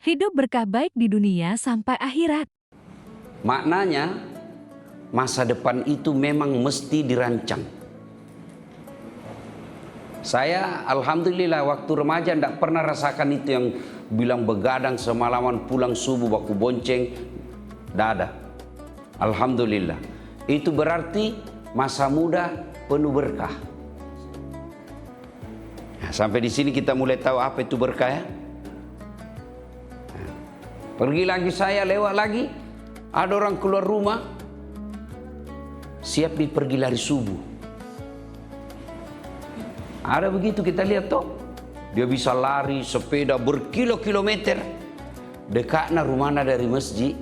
Hidup berkah baik di dunia sampai akhirat. Maknanya, masa depan itu memang mesti dirancang. Saya alhamdulillah waktu remaja tidak pernah rasakan itu yang bilang begadang semalaman pulang subuh baku bonceng. Tidak ada. Alhamdulillah. Itu berarti masa muda penuh berkah. Nah, sampai di sini kita mulai tahu apa itu berkah ya. Pergi lagi saya, lewat lagi. Ada orang keluar rumah, siap pergi lari subuh. Ada begitu kita lihat toh. Dia bisa lari sepeda berkilo-kilometer. Dekatnya rumahnya dari masjid.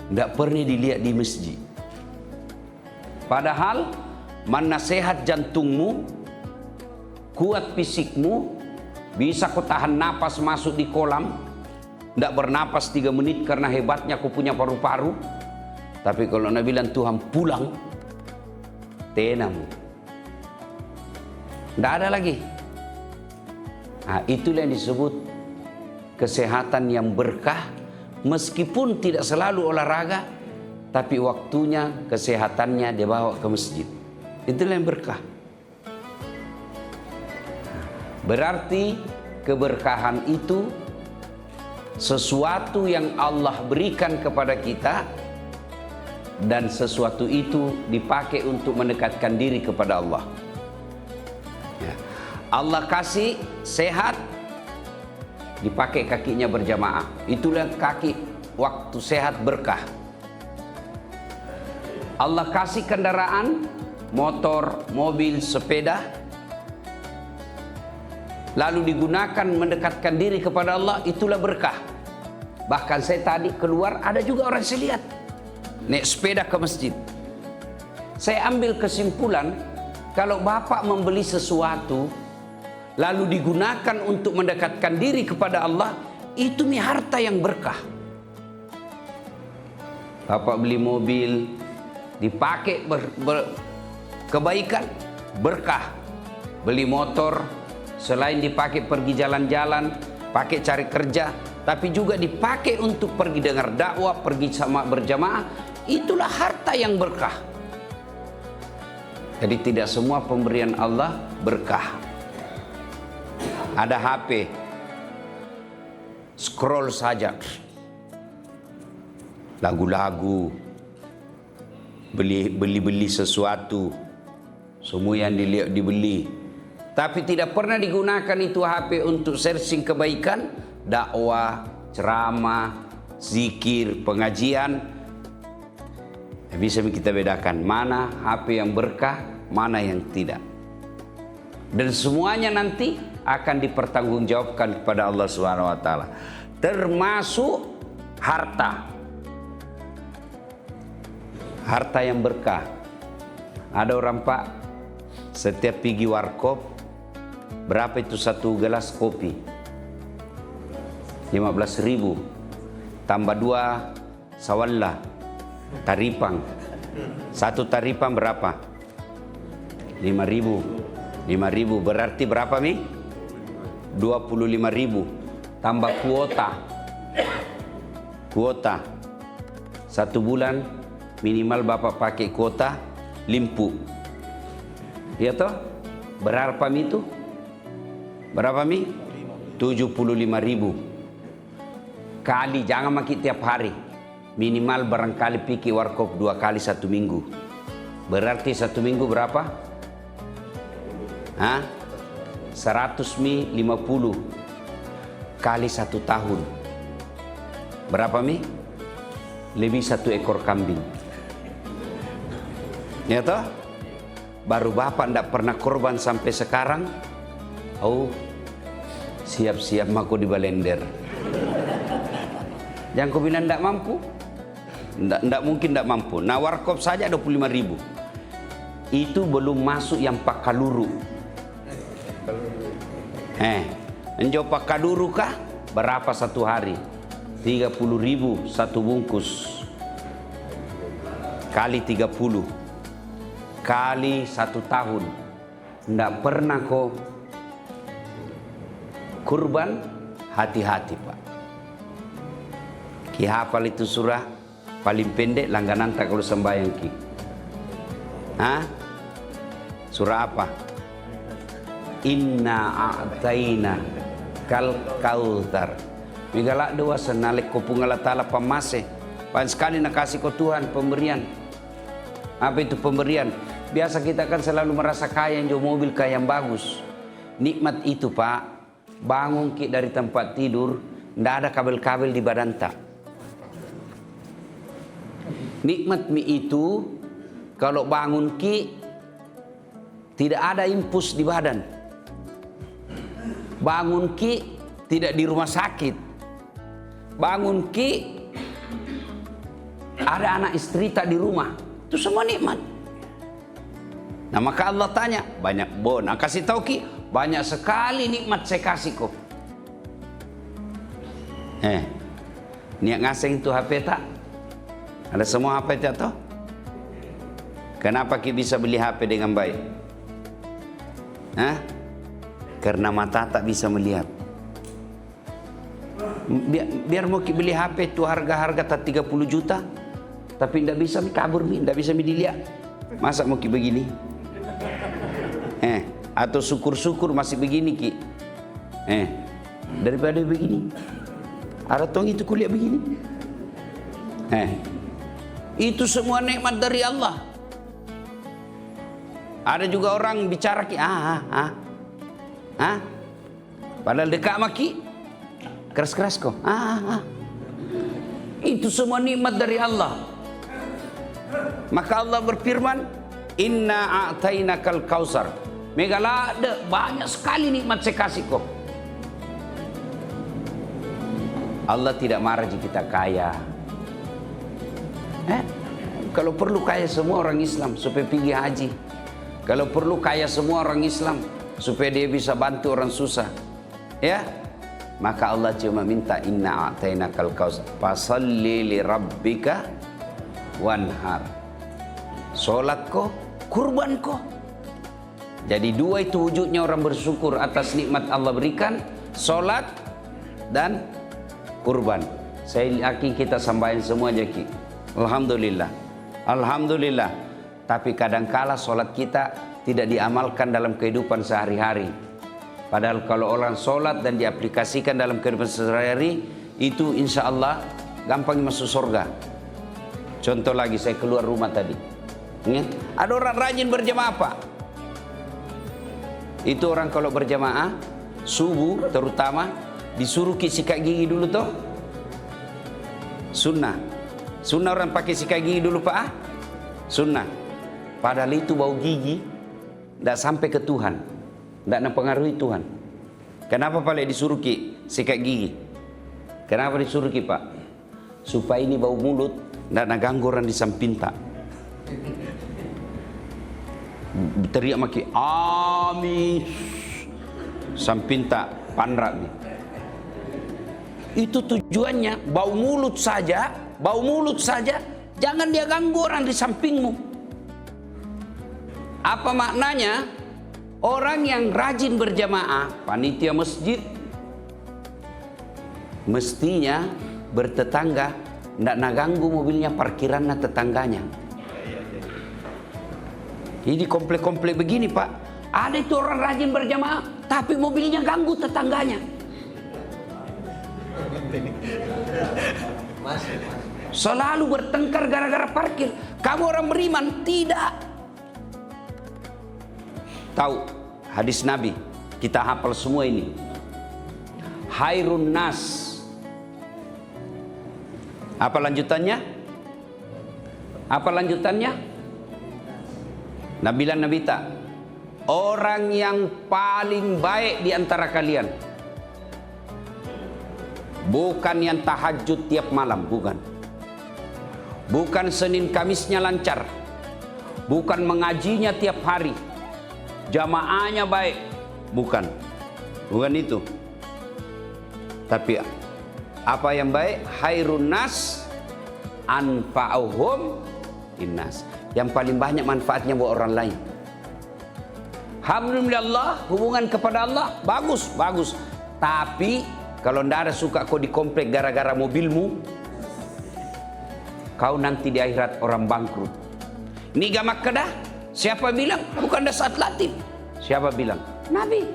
Tidak pernah dilihat di masjid. Padahal mana sehat jantungmu, kuat fisikmu, bisa kau tahan napas masuk di kolam. Tidak bernapas 3 menit karena hebatnya aku punya paru-paru. Tapi kalau Nabi bilang Tuhan pulang, tenang. Tidak ada lagi. Nah, itulah yang disebut kesehatan yang berkah. Meskipun tidak selalu olahraga, tapi waktunya kesehatannya dibawa ke masjid. Itulah yang berkah. Berarti keberkahan itu sesuatu yang Allah berikan kepada kita, dan sesuatu itu dipakai untuk mendekatkan diri kepada Allah. Ya. Allah kasih sehat, dipakai kakinya berjamaah. Itulah kaki waktu sehat berkah. Allah kasih kendaraan, motor, mobil, sepeda, lalu digunakan mendekatkan diri kepada Allah, itulah berkah. Bahkan saya tadi keluar, ada juga orang saya lihat naik sepeda ke masjid. Saya ambil kesimpulan, kalau Bapak membeli sesuatu lalu digunakan untuk mendekatkan diri kepada Allah, itu harta yang berkah. Bapak beli mobil, dipakai kebaikan, berkah. Beli motor, selain dipakai pergi jalan-jalan, pakai cari kerja, tapi juga dipakai untuk pergi dengar dakwah, pergi sama berjamaah, itulah harta yang berkah. Jadi tidak semua pemberian Allah berkah. Ada HP, scroll saja, lagu-lagu, beli sesuatu, semua yang dilihat dibeli. Tapi tidak pernah digunakan itu HP untuk searching kebaikan, dakwah, ceramah, zikir, pengajian. Bisa kita bedakan mana HP yang berkah, mana yang tidak. Dan semuanya nanti akan dipertanggungjawabkan kepada Allah Subhanahu wa taala. Termasuk harta. Harta yang berkah. Ada orang Pak, setiap pergi warkop, berapa itu satu gelas kopi? 15.000. Tambah 2 sawalla, taripang. Satu taripang berapa? 5.000. 5.000 berarti berapa Mi? 25.000. Tambah kuota. Kuota. 1 bulan minimal Bapak pakai kuota limpu. Ya toh? Berapa Mi itu? Berapa Mi? 75.000. Kali, jangan makin tiap hari. Minimal barangkali pergi warkop 2 kali 1 minggu. Berarti 1 minggu berapa? 100 Mi 50 kali 1 tahun. Berapa Mi? Lebih 1 ekor kambing. Ya toh? Baru Bapak tidak pernah korban sampai sekarang. Oh, siap-siap aku di balender. Jangan kau bilang tidak mampu. Tidak mungkin tidak mampu. Nah, warkop saja 25.000. Itu belum masuk yang pakaluru. Enjo pakaluru kah? Berapa 1 hari? 30.000 1 bungkus. Kali 30. Kali 1 tahun. Tidak pernah kau kurban, hati-hati Pak. Ki hafal itu surah paling pendek langganan tak kalau sembahyang ki. Hah? Surah apa? Inna a'taina kal kautsar. Migalak dua senalik ko pungala tala pamase. Pan sekali nak kasih ko Tuhan pemberian. Apa itu pemberian? Biasa kita kan selalu merasa kaya yang mobil kaya yang bagus. Nikmat itu Pak, bangun ki dari tempat tidur, ndak ada kabel-kabel di badan tak. Nikmat mi itu kalau bangun ki tidak ada impuls di badan. Bangun ki tidak di rumah sakit. Bangun ki ada anak istri tak di rumah. Itu semua nikmat. Nah maka Allah tanya, banyak bon. Nah, kasih tahu ki, banyak sekali nikmat saya kasih kok. Niat ngasih itu HP tak? Ada semua HP tak toh? Kenapa ki bisa beli HP dengan baik? Hah? Karena mata tak bisa melihat. Biar mau beli HP itu harga-harga tak 30 juta, tapi tidak bisa kabur, tidak bisa dilihat. Masa mau begini? Atau syukur-syukur masih begini ki. Daripada begini. Ada tong itu kuliah begini. Itu semua nikmat dari Allah. Ada juga orang bicara ki, padahal dekat maki, keras-keras kok. Itu semua nikmat dari Allah. Maka Allah berfirman, Inna a'tainakal kautsar. Megalada banyak sekali nikmat saya kasih kok. Allah tidak marah jika kita kaya. Kalau perlu kaya semua orang Islam supaya pergi haji. Kalau perlu kaya semua orang Islam supaya dia bisa bantu orang susah. Ya. Maka Allah cuma minta inna a'tainakal kautsar fasalli li rabbika wanhar. Salat ko, kurban ko. Jadi dua itu wujudnya orang bersyukur atas nikmat Allah berikan, salat dan kurban. Saya yakin kita sambahin semua aja ki. Alhamdulillah. Alhamdulillah. Tapi kadangkala salat kita tidak diamalkan dalam kehidupan sehari-hari. Padahal kalau orang sholat dan diaplikasikan dalam kehidupan sehari-hari, itu insya Allah gampang masuk surga. Contoh lagi, saya keluar rumah tadi. Ada orang rajin berjamaah Pak. Itu orang kalau berjamaah, subuh terutama, disuruh sikat gigi dulu toh. Sunnah. Sunnah orang pakai sikat gigi dulu Pak. Sunnah. Padahal itu bau gigi tidak sampai ke Tuhan, tidak mempengaruhi Tuhan. Kenapa Pak disuruh sikat gigi? Kenapa disuruh Pak? Supaya ini bau mulut tidak ganggu orang di samping tak. Teriak maki, amin. Samping tak panrak nih. Itu tujuannya, bau mulut saja, jangan dia ganggu orang di sampingmu. Apa maknanya? Orang yang rajin berjamaah, panitia masjid, mestinya bertetangga, tidak naganggu mobilnya parkirannya tetangganya. Jadi komplek-komplek begini Pak, ada itu orang rajin berjamaah, tapi mobilnya ganggu tetangganya. Selalu bertengkar gara-gara parkir. Kamu orang beriman? Tidak. Tahu hadis Nabi, kita hafal semua ini. Khairun nas. Apa lanjutannya? Apa lanjutannya? Nabilan Nabi tak. Orang yang paling baik di antara kalian. Bukan yang tahajud tiap malam, bukan. Bukan Senin Kamisnya lancar. Bukan mengajinya tiap hari. Jamaahnya baik, bukan itu. Tapi apa yang baik? Khairun nas anfa'uhum innas. Yang paling banyak manfaatnya buat orang lain. Alhamdulillah, hubungan kepada Allah bagus. Tapi kalau ndak ada suka kau di komplek gara-gara mobilmu, kau nanti di akhirat orang bangkrut. Ini gamak kedah. Siapa bilang? Bukan dasar latif. Siapa bilang? Nabi.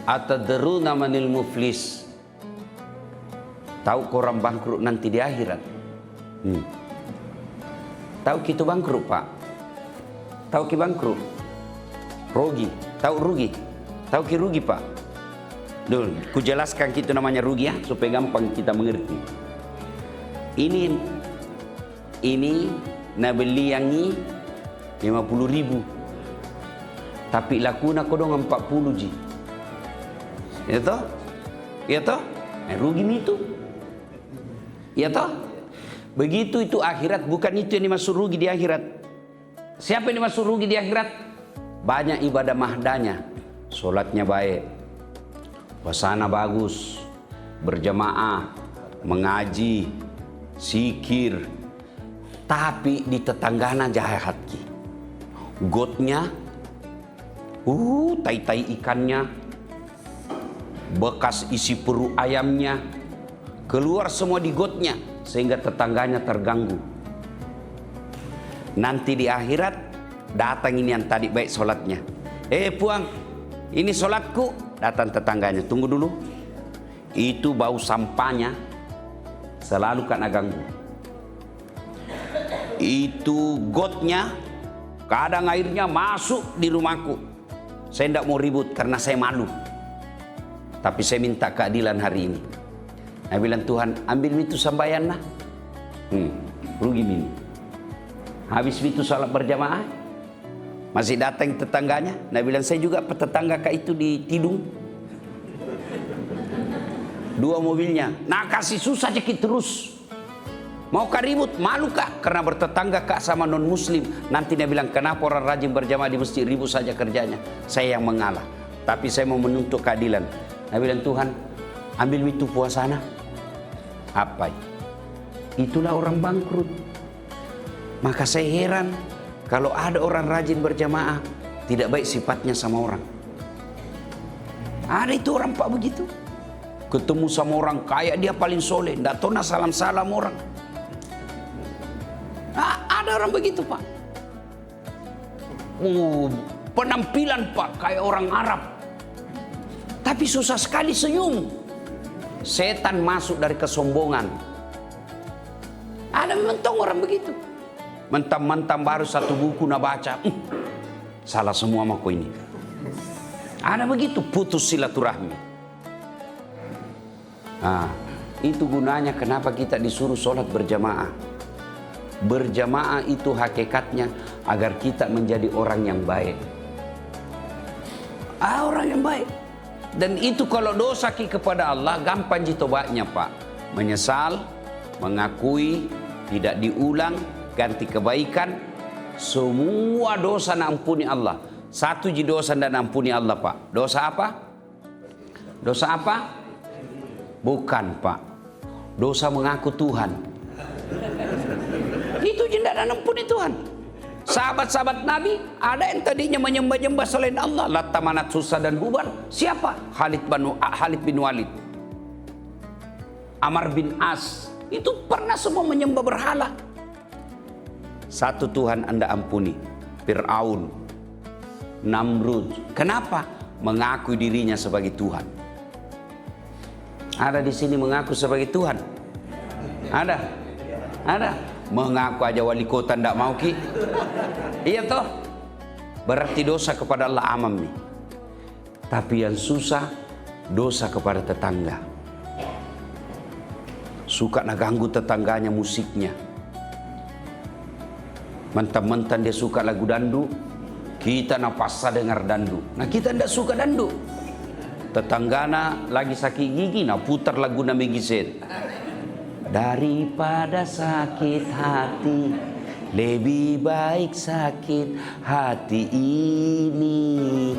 Atadruna manil muflis. Tahu kau orang bangkrut nanti di akhirat? Tahu kita bangkrut, Pak? Tahu kita bangkrut? Rugi. Tahu rugi? Tahu kita rugi, Pak? Dul, ku jelaskan kita namanya rugi ya, supaya gampang kita mengerti. Ini nabeli yangi 50.000. Tapi lakuna kodong 40 ji. Ya toh? Ya toh? Rugi itu. Ya toh? Begitu itu akhirat, bukan itu yang dimaksud rugi di akhirat. Siapa yang dimaksud rugi di akhirat? Banyak ibadah mahdanya. Solatnya baik, puasana bagus, berjamaah, mengaji, zikir. Tapi di tetanggana jahat ki. Gotnya, tai-tai ikannya, bekas isi perut ayamnya, keluar semua di gotnya, sehingga tetangganya terganggu. Nanti di akhirat, datang ini yang tadi baik solatnya. Puang, ini solatku. Datang tetangganya, tunggu dulu. Itu bau sampahnya selalu kena ganggu. Itu gotnya, kadang airnya masuk di rumahku. Saya tidak mau ribut karena saya malu. Tapi saya minta keadilan hari ini. Saya bilang, Tuhan ambil itu sambayan lah. Rugi ini. Habis itu salat berjamaah, masih datang tetangganya. Nah bilang, saya juga tetangga kak itu di Tidung. 2 mobilnya. Nah kasih susah cekit terus. Mau kak ribut, malu kak. Karena bertetangga kak sama non muslim. Nanti dia bilang, kenapa orang rajin berjamaah di masjid ribut saja kerjanya. Saya yang mengalah. Tapi saya mau menuntut keadilan. Nah bilang, Tuhan ambil itu puasana. Apa? Itulah orang bangkrut. Maka saya heran. Kalau ada orang rajin berjamaah, tidak baik sifatnya sama orang. Ada itu orang Pak begitu. Ketemu sama orang kaya, dia paling soleh. Tidak tahu salam-salam orang. Ada orang begitu Pak. Penampilan Pak kayak orang Arab. Tapi susah sekali senyum. Setan masuk dari kesombongan. Ada memang orang begitu. Mentang-mentang baru 1 buku nak baca, salah semua maku ini. Ada begitu, putus silaturahmi. Itu gunanya kenapa kita disuruh sholat berjamaah. Berjamaah itu hakikatnya agar kita menjadi orang yang baik. Orang yang baik. Dan itu kalau dosa kepada Allah, gampang ditobaknya Pak. Menyesal, mengakui, tidak diulang, ganti kebaikan, semua dosa nak ampuni Allah. Satu je dosa dan ampuni Allah Pak. Dosa apa? Dosa apa? Bukan Pak. Dosa mengaku Tuhan. Itu je dan ampuni Tuhan. Sahabat-sahabat Nabi, ada yang tadinya menyembah-nyembah selain Allah. Latta, Manat, Susah dan Bubar. Siapa? Khalid bin Walid. Amr bin As. Itu pernah semua menyembah berhala. Satu Tuhan Anda ampuni. Fir'aun, Namrud. Kenapa? Mengakui dirinya sebagai Tuhan. Ada di sini mengaku sebagai Tuhan? Ada? Ada? Mengaku aja wali kota ndak mau ki? Iya toh? Berarti dosa kepada Allah amam nih. Tapi yang susah, dosa kepada tetangga. Suka nak ganggu tetangganya musiknya. Mentang-mentang dia suka lagu dandu, kita napasa dengar dandu. Nah kita tidak suka dandu. Tetanggana lagi sakit gigi, nah putar lagu Nabi Giset. Daripada sakit hati, lebih baik sakit hati ini.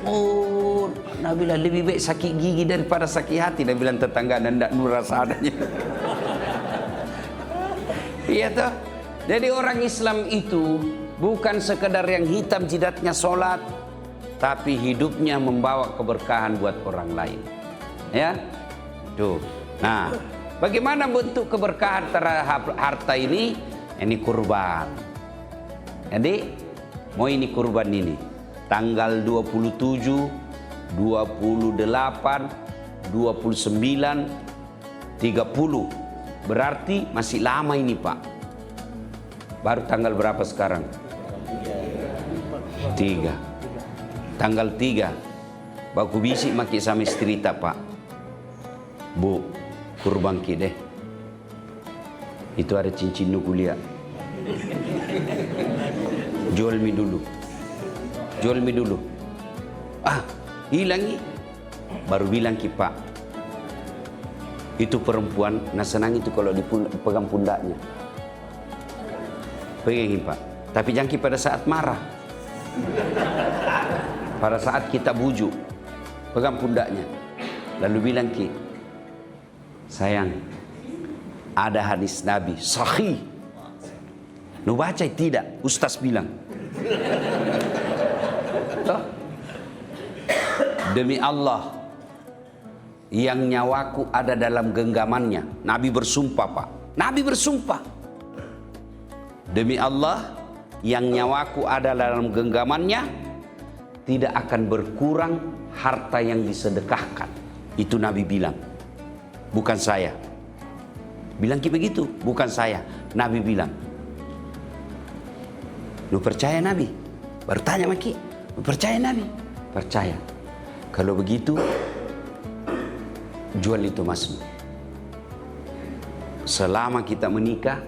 Oh, Nabi bilang lebih baik sakit gigi daripada sakit hati. Nabi bilang tetangga tidak nurah seadanya. Iya toh. Jadi orang Islam itu bukan sekedar yang hitam jidatnya sholat, tapi hidupnya membawa keberkahan buat orang lain. Ya, tuh. Nah, Bagaimana bentuk keberkahan terhadap harta ini? Ini kurban. Jadi, mau ini kurban ini. Tanggal 27, 28, 29, 30. Berarti masih lama ini Pak. Baru tanggal berapa sekarang? 3. Tanggal 3. Baku bisik maki sama istri tak Pak. Bu, kurban ki deh. Itu ada cincin nu kuliah. Jual mi dulu. Jual mi dulu. Hilangi. Baru bilang ki Pak. Itu perempuan, nah senang itu kalau dipegang pundaknya. Pegangin Pak. Tapi jangan ki pada saat marah. Pada saat kita bujuk. Pegang pundaknya. Lalu bilang ki, sayang, ada hadis Nabi sahih. Nu baca tidak? Ustaz bilang. Toh? Demi Allah yang nyawaku ada dalam genggamannya. Nabi bersumpah Pak. Nabi bersumpah. Demi Allah yang nyawaku ada dalam genggamannya, tidak akan berkurang harta yang disedekahkan. Itu Nabi bilang. Bukan saya. Bilang begitu, bukan saya. Nabi bilang. Lu percaya Nabi? Bertanya maki. Lu percaya Nabi? Percaya. Kalau begitu, jual itu masmu. Selama kita menikah,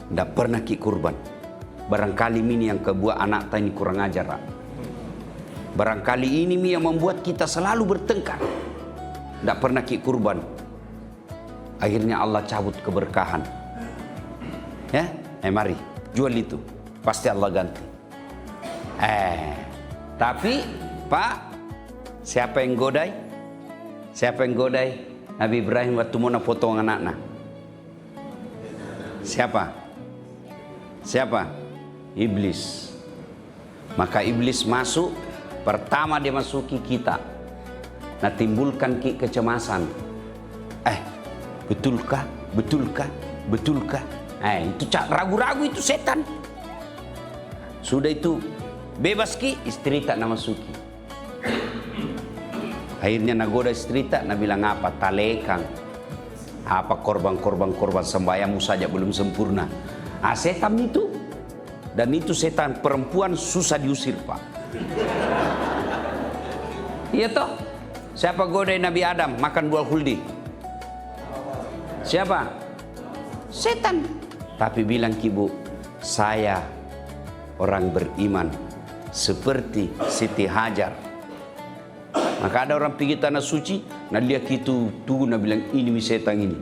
tidak pernah ki kurban. Barangkali ini yang kebuat anak ini kurang ajar. Barangkali ini yang membuat kita selalu bertengkar. Tidak pernah ki kurban. Akhirnya Allah cabut keberkahan. Ya, mari jual itu. Pasti Allah ganti. Tapi Pak, siapa yang godai? Siapa yang godai Nabi Ibrahim waktu mau potong anaknya? Siapa? Siapa? Iblis. Maka iblis masuk. Pertama dia masuki kita. Nah timbulkan kecemasan. Betulkah? Betulkah? Betulkah? Itu ragu-ragu itu setan. Sudah itu bebas ki, istri tak nama suki. Akhirnya nagoda istri tak, nak bilang apa? Talekang. Apa korban sembahyangmu saja belum sempurna. Setan itu. Dan itu setan perempuan susah diusir Pak. Iya toh? Siapa godai Nabi Adam makan buah khuldi? Siapa? Setan. Tapi bilang kibu, saya orang beriman seperti Siti Hajar. Maka ada orang pergi tanah suci, nah lihat itu tuh, nah bilang ini setan ini.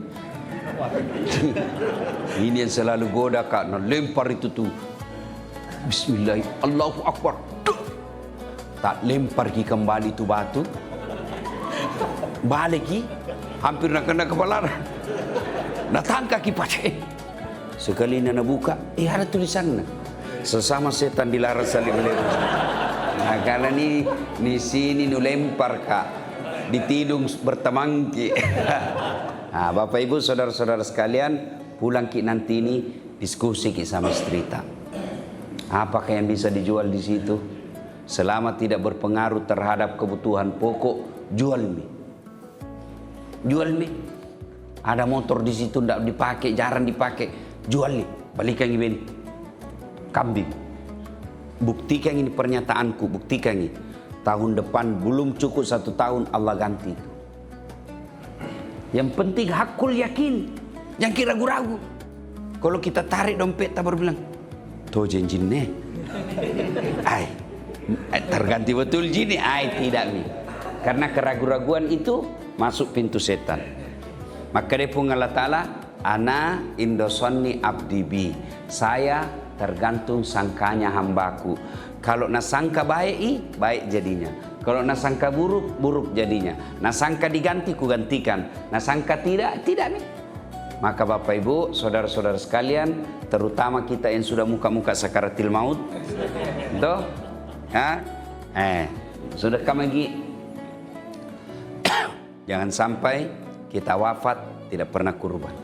Ini yang selalu goda kak, nah lempar itu tuh. Bismillah, Allahu Akbar. Tak lempar ki kembali itu batu. Balik ki, hampir nak kena kepala. Nah tangkap ki pakai. Sekali nana buka, ada tulisan. Sesama setan dilarang saling melempar. Nah karena ni sini nu lempar kak, di tidung berteman ki. Nah Bapak Ibu saudara-saudara sekalian, pulang ki nanti ini diskusi ki sama istri tak. Apakah yang bisa dijual di situ? Selama tidak berpengaruh terhadap kebutuhan pokok, jual mie. Jual mie. Ada motor di situ tidak dipakai, jarang dipakai, jual nih. Balikan ini. Kambing. Buktikan ini pernyataanku, buktikan ini. Tahun depan belum cukup 1 tahun Allah ganti itu. Yang penting hakul yakin, jangan ragu-ragu. Kalau kita tarik dompet, tak baru bilang, toh jenjin nih, terganti betul jini, tidak nih. Karena keraguan-raguan itu masuk pintu setan. Maka dia pun Allah Ta'ala, ana indosonni abdi bi. Saya tergantung sangkanya hambaku. Kalau nasangka baik, baik jadinya. Kalau nasangka buruk, buruk jadinya. Nasangka diganti, ku gantikan. Nasangka tidak, tidak nih. Maka Bapak Ibu, saudara-saudara sekalian, terutama kita yang sudah muka-muka sakaratil maut, itu, sudah lagi. Jangan sampai kita wafat tidak pernah kurban.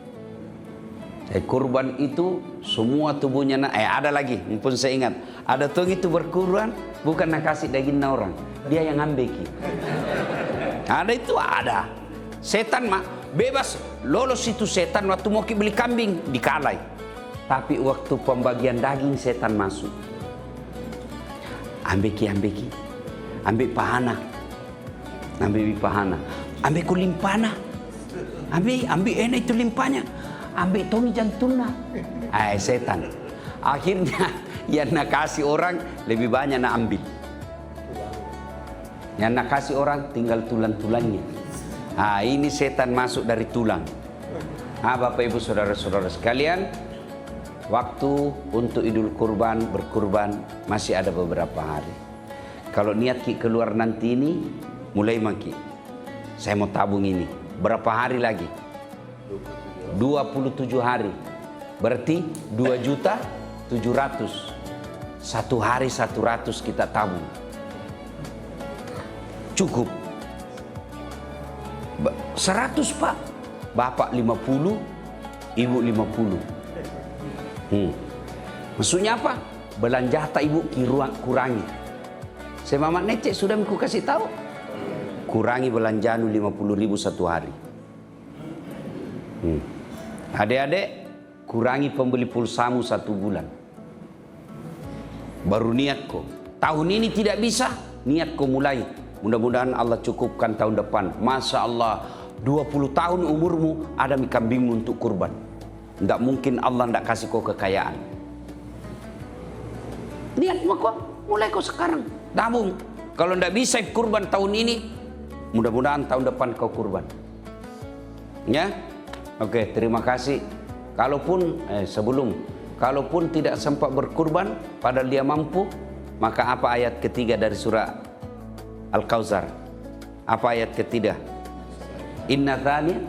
Kurban itu semua tubuhnya ada lagi, mumpun saya ingat, ada tuh itu berkurban bukan nak kasih daging orang, dia yang ambeki. Ada itu ada. Setan mah bebas lolos itu setan waktu mau beli kambing dikalai. Tapi waktu pembagian daging setan masuk. Ambeki, ambil pahana, ambil kulimpana, ambil enak itu limpanya. Ambil tongi jantungnya. Setan. Akhirnya yang nak kasih orang lebih banyak nak ambil. Yang nak kasih orang tinggal tulang-tulangnya. Ini setan masuk dari tulang. Bapak Ibu saudara-saudara sekalian, waktu untuk Idul Kurban berkurban masih ada beberapa hari. Kalau niat ki keluar nanti ini mulai maki. Saya mau tabung ini. Berapa hari lagi? 27 hari, berarti 2.700.000. Satu hari 100 kita tabung, cukup. 100 Pak, Bapak 50, Ibu 50. Maksudnya apa? Belanja Ibu kurangi. Saya Mamat Necek sudah aku kasih tahu, kurangi belanjaan 50.000 satu hari. Adik-adik, kurangi pembeli pulsamu 1 bulan. Baru niatku. Tahun ini tidak bisa, niatku mulai. Mudah-mudahan Allah cukupkan tahun depan. Masya Allah, 20 tahun umurmu ada kambingmu untuk kurban. Tidak mungkin Allah tidak kasih kau kekayaan. Niatmu kok, mulai kau sekarang. Tabung. Kalau tidak bisa kurban tahun ini, mudah-mudahan tahun depan kau kurban. Ya? Oke, terima kasih. Kalaupun kalaupun tidak sempat berkurban padahal dia mampu, maka apa ayat ketiga dari surah Al-Kautsar? Apa ayat ketiga? Inna dzani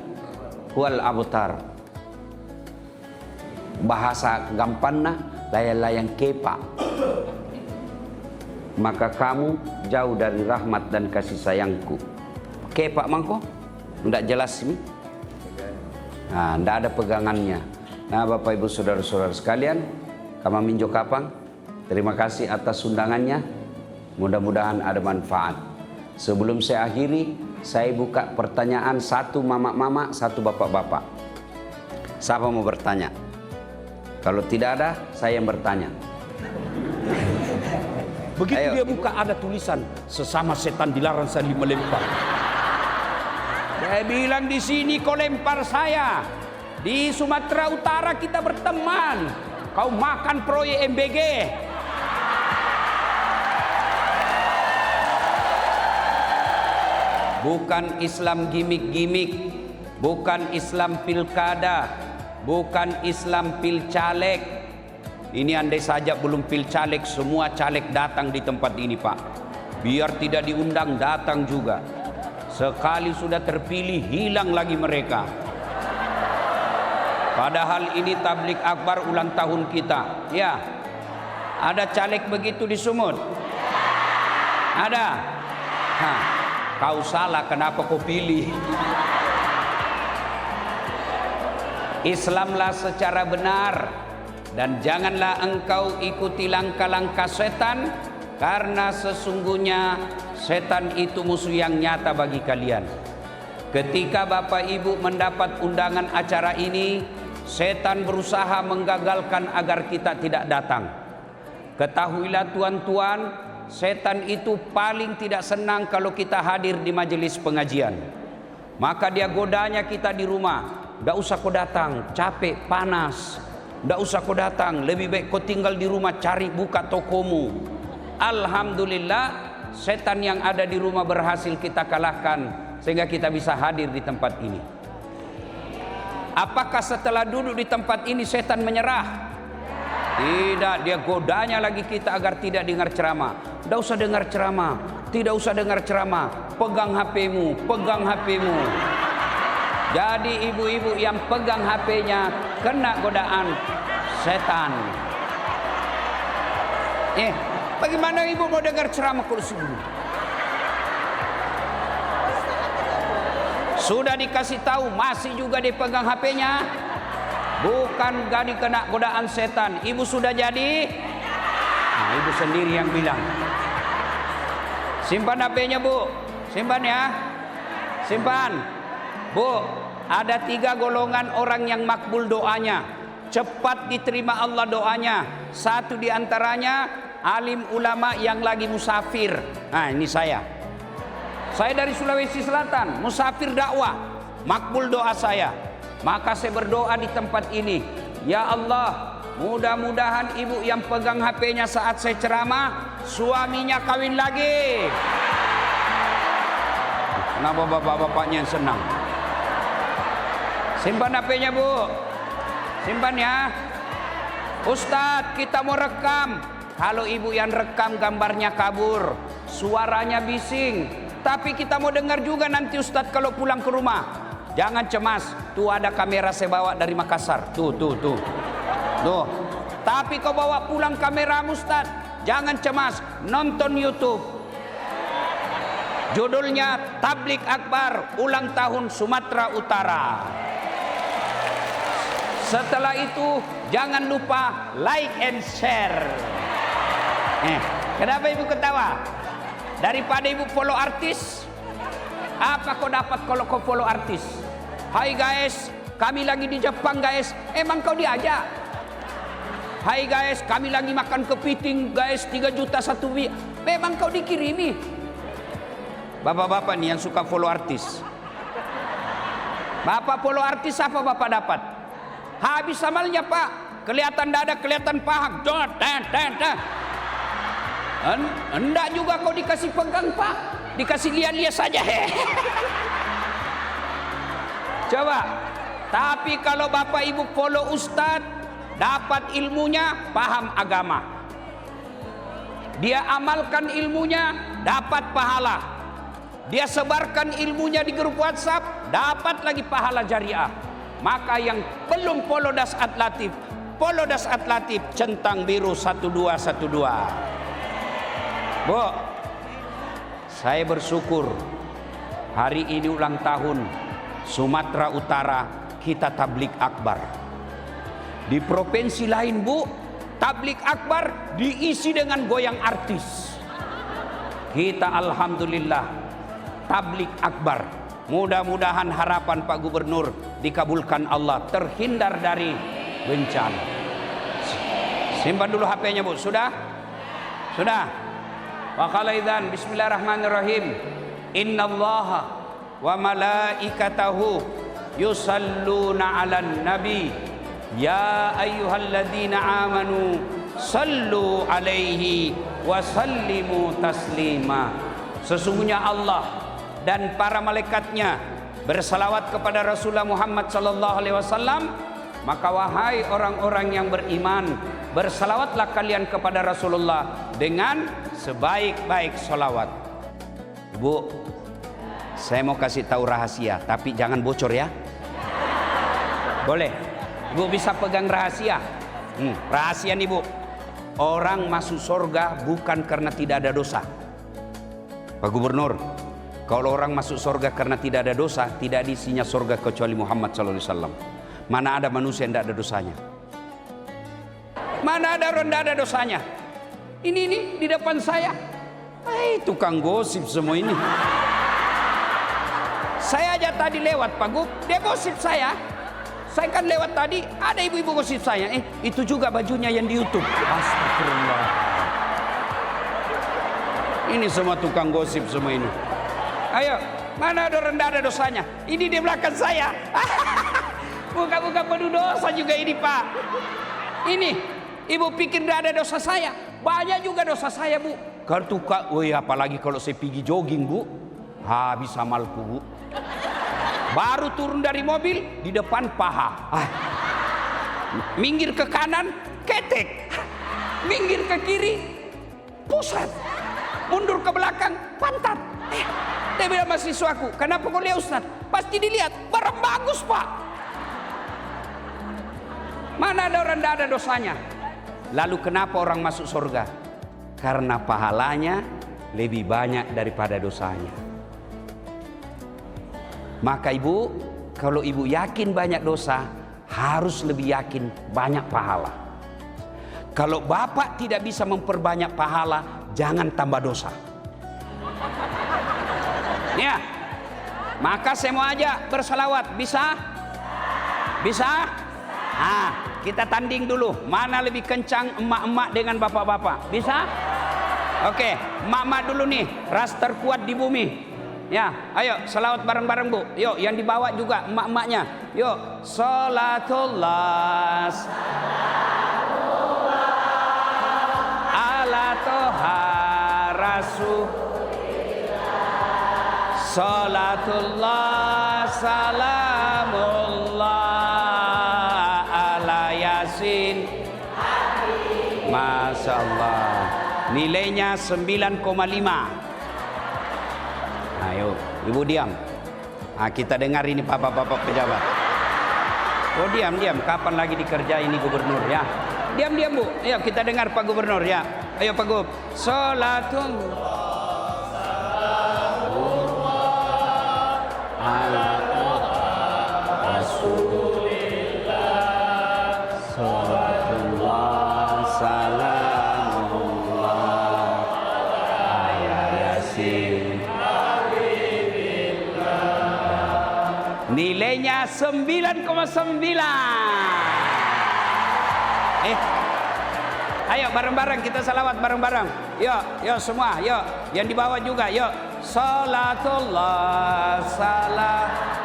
wal abtar. Bahasa gampangna layang-layang kepa. Maka kamu jauh dari rahmat dan kasih sayangku. Kepa mangko? Enggak jelas ini. Tidak ada pegangannya. Bapak Ibu saudara-saudara sekalian, kami minjo kapang. Terima kasih atas undangannya. Mudah-mudahan ada manfaat. Sebelum saya akhiri, saya buka pertanyaan, satu mama-mama, satu bapak-bapak. Siapa mau bertanya? Kalau tidak ada, saya yang bertanya. Begitu dia buka ada tulisan, sesama setan dilarang saling melempar. Saya bilang di sini kau lempar saya. Di Sumatera Utara kita berteman. Kau makan proyek MBG. Bukan Islam gimik-gimik, bukan Islam pilkada, bukan Islam pilcaleg. Ini andai saja belum pilcaleg, semua caleg datang di tempat ini Pak. Biar tidak diundang datang juga. Sekali sudah terpilih hilang lagi mereka. Padahal ini tablik akbar ulang tahun kita. Ya, ada caleg begitu di Sumut? Ada? Kau salah, kenapa kau pilih? Islamlah secara benar. Dan janganlah engkau ikuti langkah-langkah setan. Karena sesungguhnya setan itu musuh yang nyata bagi kalian. Ketika Bapak Ibu mendapat undangan acara ini, setan berusaha menggagalkan agar kita tidak datang. Ketahuilah tuan-tuan, setan itu paling tidak senang kalau kita hadir di majelis pengajian. Maka dia godanya kita di rumah. Tidak usah kau datang, capek, panas. Tidak usah kau datang, lebih baik kau tinggal di rumah, cari buka tokomu. Alhamdulillah, setan yang ada di rumah berhasil kita kalahkan sehingga kita bisa hadir di tempat ini. Apakah setelah duduk di tempat ini setan menyerah? Tidak, dia godanya lagi kita agar tidak dengar ceramah. Tidak usah dengar ceramah, tidak usah dengar ceramah. Pegang HP-mu, pegang HP-mu. Jadi ibu-ibu yang pegang HP-nya kena godaan setan. Bagaimana ibu mau dengar ceramah kalau sini? Sudah dikasih tahu, masih juga dipegang HP-nya. Bukan gak dikena godaan setan. Ibu sudah jadi? Nah, ibu sendiri yang bilang. Simpan HP-nya, Bu. Simpan ya. Simpan. Bu, ada 3 golongan orang yang makbul doanya. Cepat diterima Allah doanya. Satu diantaranya alim ulama yang lagi musafir. Nah, ini saya. Saya dari Sulawesi Selatan, musafir dakwah. Makbul doa saya. Maka saya berdoa di tempat ini. Ya Allah, mudah-mudahan ibu yang pegang HP-nya saat saya ceramah, suaminya kawin lagi. Kenapa bapak-bapaknya yang senang? Simpan HP-nya, Bu. Simpan ya. Ustadz, kita mau rekam. Kalau ibu yang rekam gambarnya kabur, suaranya bising. Tapi kita mau dengar juga nanti Ustadz kalau pulang ke rumah. Jangan cemas, tuh ada kamera saya bawa dari Makassar. Tuh. Tuh. Tapi kau bawa pulang kamera Ustadz, jangan cemas, nonton YouTube. Judulnya Tablik Akbar Ulang Tahun Sumatera Utara. Setelah itu jangan lupa like and share. Kenapa ibu ketawa? Daripada ibu follow artis, apa kau dapat kalau kau follow artis? Hai guys, kami lagi di Jepang guys. Emang kau diajak? Hai guys, kami lagi makan kepiting guys, 3 juta satu wi. Memang kau dikirimi? Bapak-bapak nih yang suka follow artis. Bapak follow artis apa bapak dapat? Habis amalnya pak. Kelihatan dada, kelihatan paha. Enggak juga kau dikasih pegang pak. Dikasih lihat-lihat saja. Coba. Tapi kalau bapak ibu follow ustadz, dapat ilmunya, paham agama. Dia amalkan ilmunya, dapat pahala. Dia sebarkan ilmunya di grup WhatsApp, dapat lagi pahala jariah. Maka yang belum follow Dasat Latif, follow Dasat Latif centang biru 1212. Bu, saya bersyukur hari ini ulang tahun Sumatera Utara kita tablik akbar. Di provinsi lain bu, tablik akbar diisi dengan goyang artis. Kita alhamdulillah tablik akbar. Mudah-mudahan harapan Pak Gubernur dikabulkan Allah, terhindar dari bencana. Simpan dulu HP-nya bu, sudah? Sudah? Wa qalaidan bismillahirrahmanirrahim. Innallaha wa malaikatahu yusalluna 'alan nabi ya ayyuhalladzina amanu sallu 'alaihi wa sallimu taslima. Sesungguhnya Allah dan para malaikatnya bersalawat kepada Rasulullah Muhammad sallallahu alaihi wasallam. Maka wahai orang-orang yang beriman, bersalawatlah kalian kepada Rasulullah dengan sebaik-baik salawat. Bu, saya mau kasih tahu rahasia, tapi jangan bocor ya. Boleh? Ibu bisa pegang rahasia. Rahasia nih bu. Orang masuk surga bukan karena tidak ada dosa. Pak Gubernur, kalau orang masuk surga karena tidak ada dosa, tidak diisinya surga kecuali Muhammad sallallahu alaihi wasallam. Mana ada manusia yang tidak ada dosanya? Mana ada orang tidak ada dosanya? Ini di depan saya. Tukang gosip semua ini. Saya aja tadi lewat Pak Gub, dia gosip saya. Saya kan lewat tadi, ada ibu-ibu gosip saya. Itu juga bajunya yang di YouTube. Astagfirullah. Ini semua tukang gosip semua ini. Ayo, mana ada orang tidak ada dosanya? Ini di belakang saya. Buka-buka penuh dosa juga ini Pak. Ini, ibu pikir tidak ada dosa saya? Banyak juga dosa saya bu. Kalau tukang, apalagi kalau saya pergi jogging bu, habis amalku bu. Baru turun dari mobil, di depan paha. Minggir ke kanan, ketek. Minggir ke kiri, pusat. Mundur ke belakang, pantat. Dia bilang mahasiswaku, kenapa kau lihat Ustaz? Pasti dilihat, barang bagus Pak. Mana ada orang tidak ada dosanya? Lalu kenapa orang masuk surga? Karena pahalanya lebih banyak daripada dosanya. Maka ibu, kalau ibu yakin banyak dosa, harus lebih yakin banyak pahala. Kalau bapak tidak bisa memperbanyak pahala, jangan tambah dosa. Ya, maka saya mau ajak bersalawat. Bisa? Bisa? Nah, kita tanding dulu. Mana lebih kencang emak-emak dengan bapak-bapak? Bisa? Oke, emak-emak dulu nih, ras terkuat di bumi. Ya, ayo salawat bareng-bareng bu. Yuk, yang dibawa juga emak-emaknya. Yuk, salatullah ala toha rasul. Salatullah salamullah ala yasin. Masya Allah. Nilainya 9,5. Ayo, ibu diam. Nah, kita dengar ini bapak-bapak pejabat. Oh diam. Kapan lagi dikerjain ini gubernur ya? Diam bu. Ayo kita dengar Pak Gubernur ya. Ayo Pak Gub. Salatul ala Rasulillah. Salatullah salamullah ala yasin. Nilainya 9,9. Ayo bareng-bareng kita salawat bareng-bareng. Yuk semua, yuk. Yang di bawah juga, yuk. Salatullah salamullah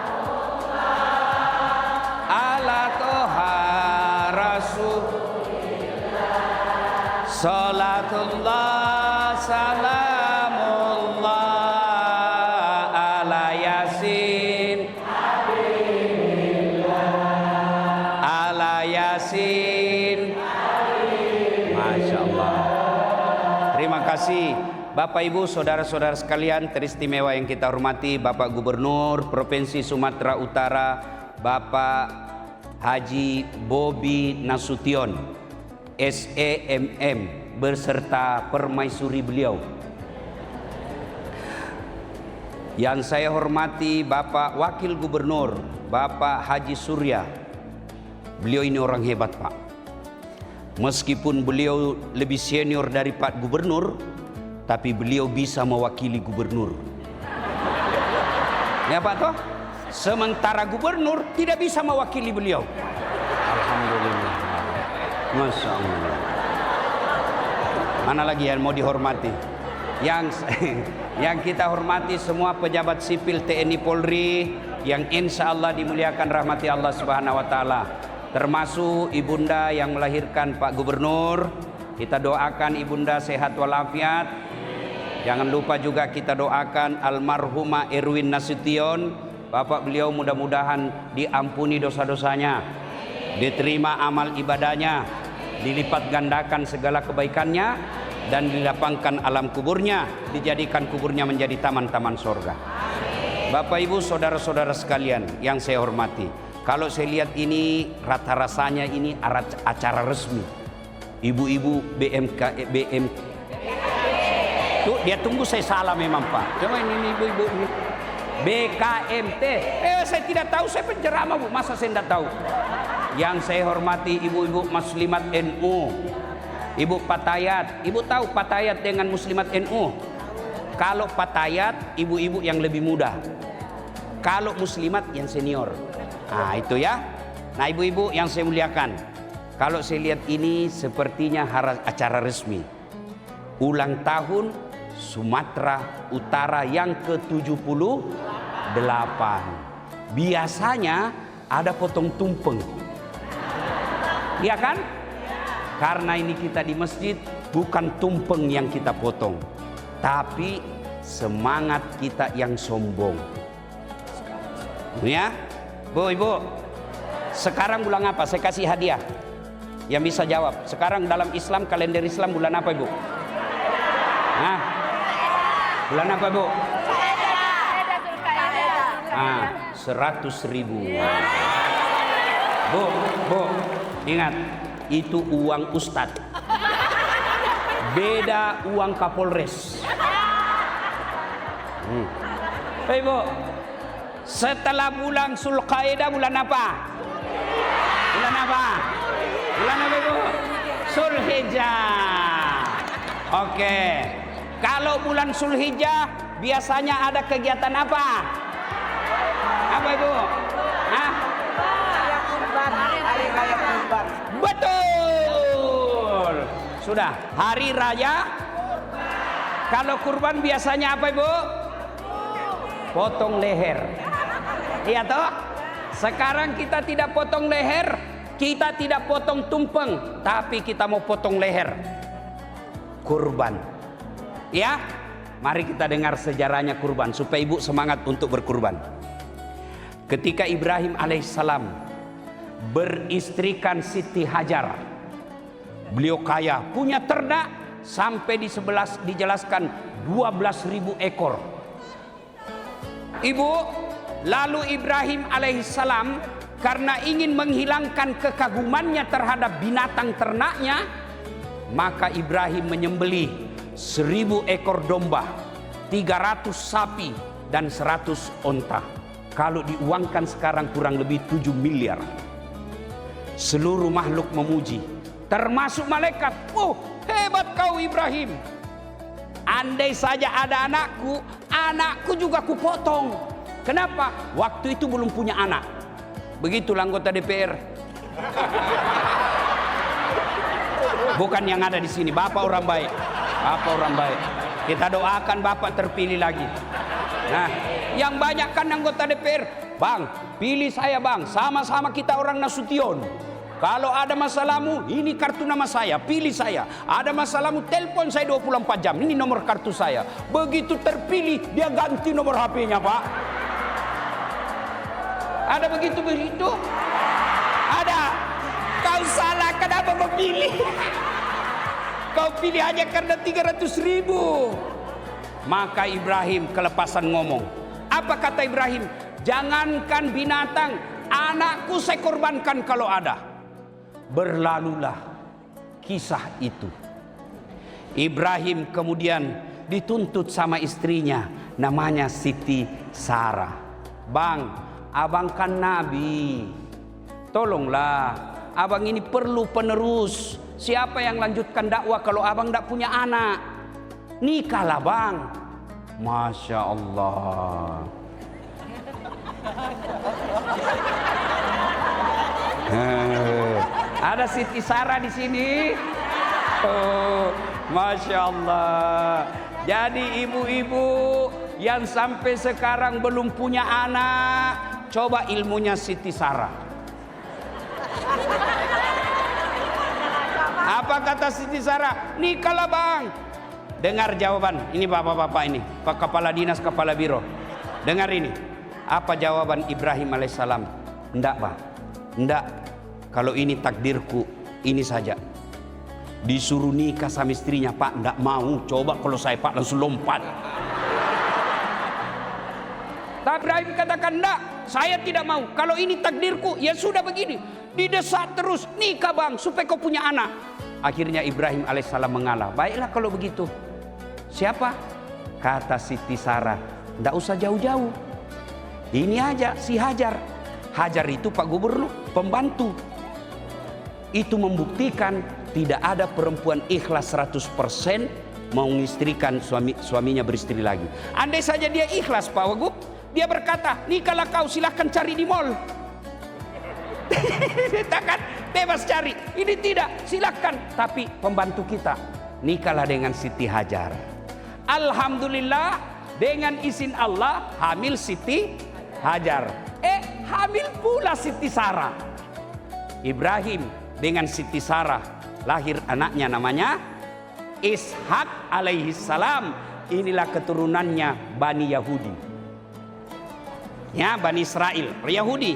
ala toha rasulillah. Salatullah salamullah ala yasin. Ala yasin. Masya Allah. Terima kasih Bapak Ibu saudara-saudara sekalian teristimewa yang kita hormati, Bapak Gubernur Provinsi Sumatera Utara, Bapak Haji Bobi Nasution SEMM beserta permaisuri beliau. Yang saya hormati Bapak Wakil Gubernur Bapak Haji Surya. Beliau ini orang hebat Pak. Meskipun beliau lebih senior dari Pak Gubernur, tapi beliau bisa mewakili gubernur. Ya Pak toh? Sementara gubernur tidak bisa mewakili beliau. Alhamdulillah. Masya Allah. Mana lagi yang mau dihormati? Yang kita hormati semua pejabat sipil TNI Polri yang insya Allah dimuliakan rahmati Allah Subhanahu Wa Taala. Termasuk ibunda yang melahirkan Pak Gubernur. Kita doakan ibunda sehat walafiat. Jangan lupa juga kita doakan almarhumah Erwin Nasution. Bapak beliau mudah-mudahan diampuni dosa-dosanya, diterima amal ibadahnya, dilipat gandakan segala kebaikannya, dan dilapangkan alam kuburnya, dijadikan kuburnya menjadi taman-taman sorga. Bapak Ibu saudara-saudara sekalian yang saya hormati, kalau saya lihat ini rasa-rasanya ini acara resmi. Ibu-ibu BM tuh dia tunggu saya salah memang Pak. Coba ini ibu-ibu ini BKMT. Saya tidak tahu, saya penceramah Bu, masa saya tidak tahu. Yang saya hormati ibu-ibu muslimat NU, Ibu Patayat. Ibu tahu Patayat dengan muslimat NU? Kalau Patayat ibu-ibu yang lebih muda, kalau muslimat yang senior. Nah itu ya. Nah ibu-ibu yang saya muliakan, kalau saya lihat ini sepertinya acara resmi ulang tahun Sumatera Utara yang ke-78. Biasanya ada potong tumpeng, iya kan? Karena ini kita di masjid, bukan tumpeng yang kita potong, tapi semangat kita yang sombong. Ya, Bu, Ibu, sekarang bulan apa? Saya kasih hadiah. Yang bisa jawab. Sekarang dalam Islam, kalender Islam bulan apa Ibu? Nah, bulan apa Bu? 100.000. Bu, ingat, itu uang ustadz. Beda uang Kapolres. Hei Bu, Setelah bulan Zulqa'dah bulan apa? Bulan apa? Bulan apa Ibu? Zulhijjah. Oke. Kalau bulan Zulhijjah biasanya ada kegiatan apa? Apa Ibu? Hah? Hari raya kurban. Betul. Sudah, hari raya. Kalau kurban biasanya apa Ibu? Potong leher. Iya toh? Sekarang kita tidak potong leher, kita tidak potong tumpeng, tapi kita mau potong leher. Kurban. Ya? Mari kita dengar sejarahnya kurban supaya Ibu semangat untuk berkurban. Ketika Ibrahim alaihissalam beristrikan Siti Hajar, beliau kaya, punya ternak sampai dijelaskan 12.000 ekor. Ibu, lalu Ibrahim alaihissalam karena ingin menghilangkan kekagumannya terhadap binatang ternaknya, maka Ibrahim menyembelih 1.000 ekor domba, 300 sapi, dan 100 onta. Kalau diuangkan sekarang kurang lebih 7 miliar. Seluruh makhluk memuji, termasuk malaikat. Oh, hebat kau Ibrahim. Andai saja ada anakku juga kupotong. Kenapa? Waktu itu belum punya anak. Begitulah anggota DPR. Bukan yang ada di sini. Bapak orang baik. Bapak orang baik. Kita doakan Bapak terpilih lagi. Nah, yang banyak kan anggota DPR. Bang, pilih saya bang. Sama-sama kita orang Nasution. Kalau ada masalahmu, ini kartu nama saya, pilih saya. Ada masalahmu, telepon saya 24 jam. Ini nomor kartu saya. Begitu terpilih, dia ganti nomor HP-nya, Pak. Ada begitu? Ada. Kau salah, kenapa memilih? Kau pilih hanya karena 300.000. Maka Ibrahim kelepasan ngomong. Apa kata Ibrahim? Jangankan binatang, anakku saya korbankan kalau ada. Berlalulah kisah itu. Ibrahim kemudian dituntut sama istrinya, namanya Siti Sarah. Bang, abang kan nabi, tolonglah, abang ini perlu penerus. Siapa yang lanjutkan dakwah kalau abang tidak punya anak? Nikahlah bang. Masya Allah. Ada Siti Sarah di sini. Oh, Masya Allah. Jadi ibu-ibu yang sampai sekarang belum punya anak, coba ilmunya Siti Sarah. Apa kata Siti Sarah? Nikahlah bang. Dengar jawaban. Ini bapak-bapak ini, Pak Kepala Dinas, Kepala Biro. Dengar ini. Apa jawaban Ibrahim alaihissalam? Enggak bang, enggak. Kalau ini takdirku, ini saja. Disuruh nikah sama istrinya, Pak, enggak mau. Coba kalau saya Pak langsung lompat. Tapi Ibrahim katakan, enggak, saya tidak mau. Kalau ini takdirku, ya sudah begini. Didesak terus, nikah bang, supaya kau punya anak. Akhirnya Ibrahim alaihissalam mengalah. Baiklah kalau begitu. Siapa? Kata Siti Sarah, enggak usah jauh-jauh. Ini aja si Hajar. Hajar itu Pak Gubernur, pembantu. Itu membuktikan tidak ada perempuan ikhlas 100% mengistrikan suaminya beristri lagi. Andai saja dia ikhlas Pak Wagub, dia berkata, nikahlah kau, silahkan cari di mall. Takkan bebas cari. Ini tidak, silahkan. Tapi pembantu kita, nikahlah dengan Siti Hajar. Alhamdulillah, dengan izin Allah hamil Siti Hajar. Hamil pula Siti Sarah. Ibrahim dengan Siti Sarah lahir anaknya namanya Ishak alaihissalam. Inilah keturunannya Bani Yahudi. Ya, Bani Israel, Yahudi.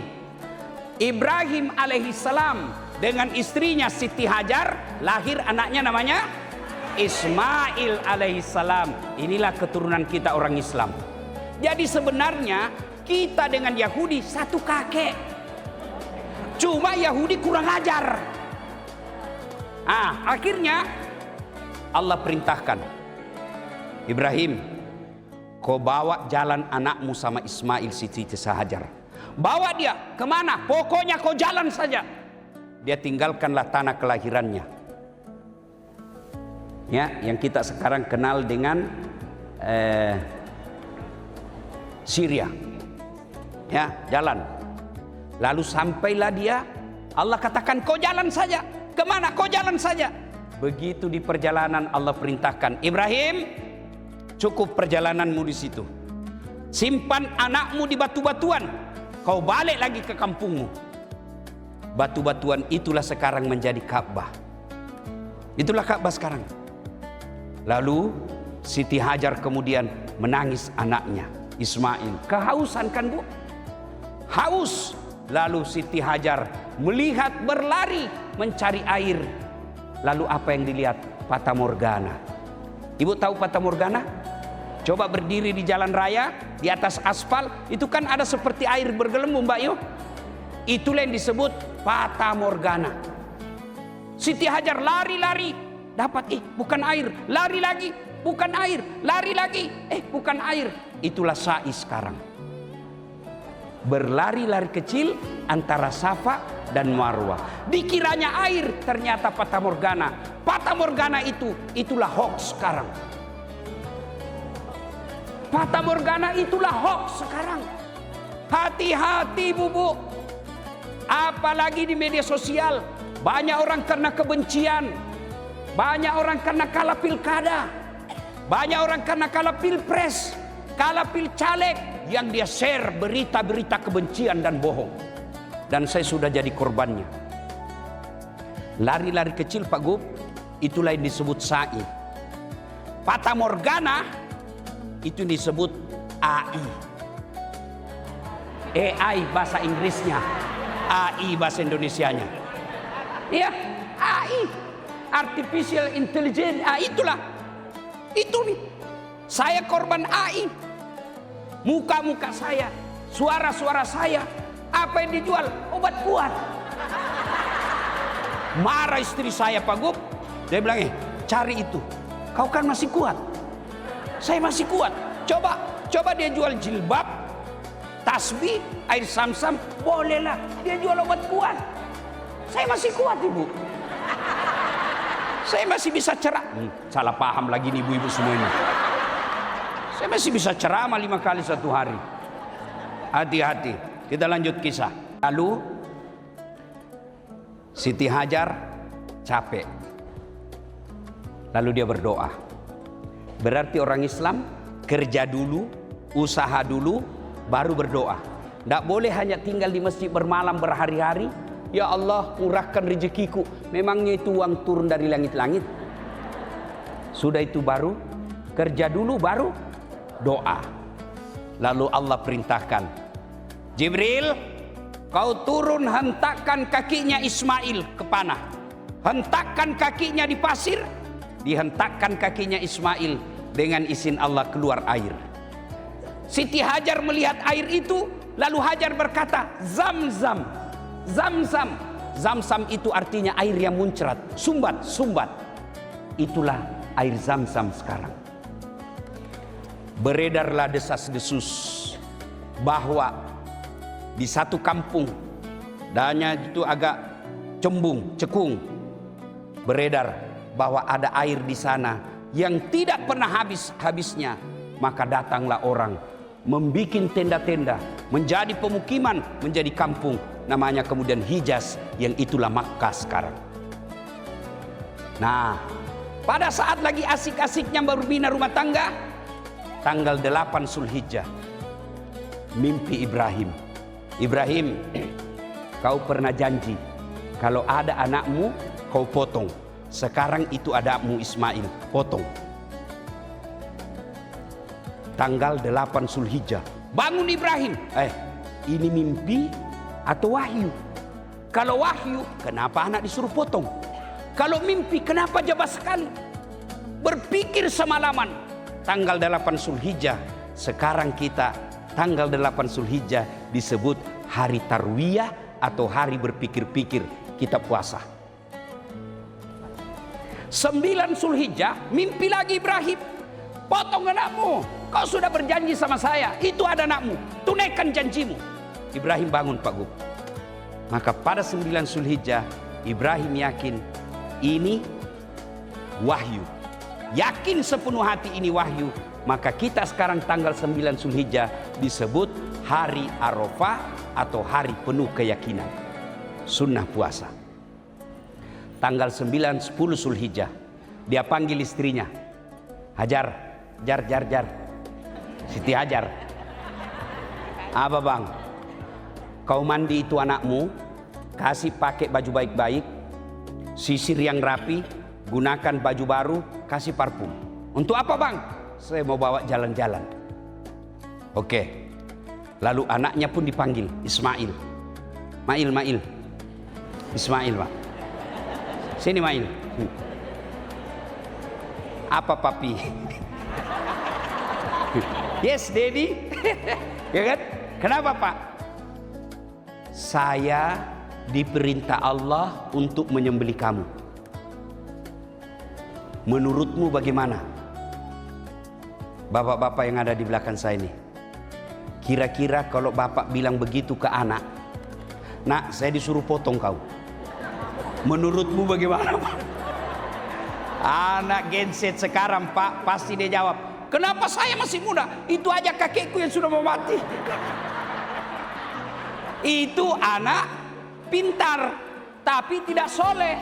Ibrahim alaihissalam dengan istrinya Siti Hajar lahir anaknya namanya Ismail alaihissalam. Inilah keturunan kita orang Islam. Jadi sebenarnya kita dengan Yahudi satu kakek. Cuma Yahudi kurang ajar. Akhirnya Allah perintahkan, Ibrahim, kau bawa jalan anakmu sama Ismail Siti Hajar. Bawa dia kemana? Pokoknya kau jalan saja. Dia tinggalkanlah tanah kelahirannya. Ya, yang kita sekarang kenal dengan Syria. Ya, jalan. Lalu sampailah dia, Allah katakan kau jalan saja. Kemana? Kau jalan saja. Begitu di perjalanan Allah perintahkan, Ibrahim, cukup perjalananmu di situ. Simpan anakmu di batu-batuan. Kau balik lagi ke kampungmu. Batu-batuan itulah sekarang menjadi Ka'bah. Itulah Ka'bah sekarang. Lalu Siti Hajar kemudian menangis anaknya Ismail. Kehausan kan bu? Haus. Lalu Siti Hajar melihat berlari mencari air. Lalu apa yang dilihat? Fata Morgana. Ibu tahu Fata Morgana? Coba berdiri di jalan raya, di atas aspal, itu kan ada seperti air bergelembung Mbak Yu. Itulah yang disebut Fata Morgana. Siti Hajar lari-lari, dapat bukan air, lari lagi, bukan air, lari lagi, bukan air. Itulah sa'i sekarang. Berlari-lari kecil antara Safa dan Marwah. Dikiranya air, ternyata Fata Morgana. Fata Morgana itulah hoax sekarang. Fata Morgana itulah hoax sekarang. Hati-hati bubu. Apalagi di media sosial, banyak orang karena kebencian, banyak orang karena kalah pilkada, banyak orang karena kalah pilpres, kalah pilcaleg, yang dia share berita-berita kebencian dan bohong. Dan saya sudah jadi korbannya. Lari-lari kecil Pak Gub, itulah yang disebut sa'i. Fata Morgana itu disebut AI. AI bahasa Inggrisnya, AI bahasa Indonesianya. Iya, AI, Artificial Intelligence. Itulah. Itu nih. Saya korban AI. Muka-muka saya, suara-suara saya, apa yang dijual? Obat kuat. Marah istri saya Pak Gub. Dia bilang, cari itu. Kau kan masih kuat. Saya masih kuat. Coba dia jual jilbab, tasbih, air Samsam, bolehlah. Dia jual obat kuat. Saya masih kuat ibu. Saya masih bisa salah paham lagi nih ibu-ibu semua ini. Saya masih bisa ceramah 5 kali satu hari. Hati-hati. Kita lanjut kisah. Lalu Siti Hajar capek. Lalu dia berdoa. Berarti orang Islam kerja dulu, usaha dulu, baru berdoa. Tidak boleh hanya tinggal di masjid bermalam berhari-hari. Ya Allah, murahkan rezekiku. Memangnya itu uang turun dari langit-langit? Sudah itu baru kerja dulu, baru doa. Lalu Allah perintahkan, Jibril, kau turun hentakkan kakinya Ismail ke panah. Hentakkan kakinya di pasir. Dihentakkan kakinya Ismail, dengan izin Allah keluar air. Siti Hajar melihat air itu, lalu Hajar berkata, Zam-zam, Zam-zam. Zam-zam itu artinya air yang muncrat, sumbat. Itulah air Zam-zam sekarang. Beredarlah desas-desus bahwa di satu kampung, dananya itu agak cekung, beredar bahwa ada air di sana yang tidak pernah habisnya. Maka datanglah orang membikin tenda-tenda, menjadi pemukiman, menjadi kampung, namanya kemudian Hijaz, yang itulah Makkah sekarang. Nah, pada saat lagi asik-asiknya berbina rumah tangga, tanggal 8 Zulhijjah, mimpi Ibrahim. Ibrahim, kau pernah janji kalau ada anakmu kau potong. Sekarang itu anakmu Ismail, potong. Tanggal 8 Zulhijjah, bangun Ibrahim. Ini mimpi atau wahyu? Kalau wahyu, kenapa anak disuruh potong? Kalau mimpi, kenapa jabah sekali? Berpikir semalaman. Tanggal 8 Zulhijjah, sekarang kita tanggal 8 Zulhijjah disebut hari Tarwiyah atau hari berpikir-pikir, kita puasa. 9 Zulhijjah, mimpi lagi Ibrahim, potong anakmu. Kau sudah berjanji sama saya, itu ada anakmu, tunaikan janjimu. Ibrahim bangun Pak Gub. Maka pada 9 Zulhijjah, Ibrahim yakin ini wahyu. Yakin sepenuh hati ini wahyu. Maka kita sekarang tanggal 9 Zulhijjah disebut hari Arafah atau hari penuh keyakinan. Sunnah puasa. Tanggal 9-10 Zulhijjah, dia panggil istrinya. Hajar, jar. Siti Hajar. Apa bang? Kau mandi itu anakmu, kasih pakai baju baik-baik, sisir yang rapi, gunakan baju baru, kasih parfum. Untuk apa bang? Saya mau bawa jalan-jalan. Oke. Lalu anaknya pun dipanggil, Ismail. Mail. Ismail pak. Sini Mail. Apa papi? Yes daddy. Ya kan? Kenapa pak? Saya diperintah Allah untuk menyembelih kamu. Menurutmu bagaimana? Bapak-bapak yang ada di belakang saya ini. Kira-kira kalau bapak bilang begitu ke anak, nak saya disuruh potong kau. Menurutmu bagaimana pak? Anak genset sekarang pak pasti dia jawab, kenapa saya masih muda? Itu aja kakekku yang sudah mau mati. Itu anak pintar tapi tidak soleh.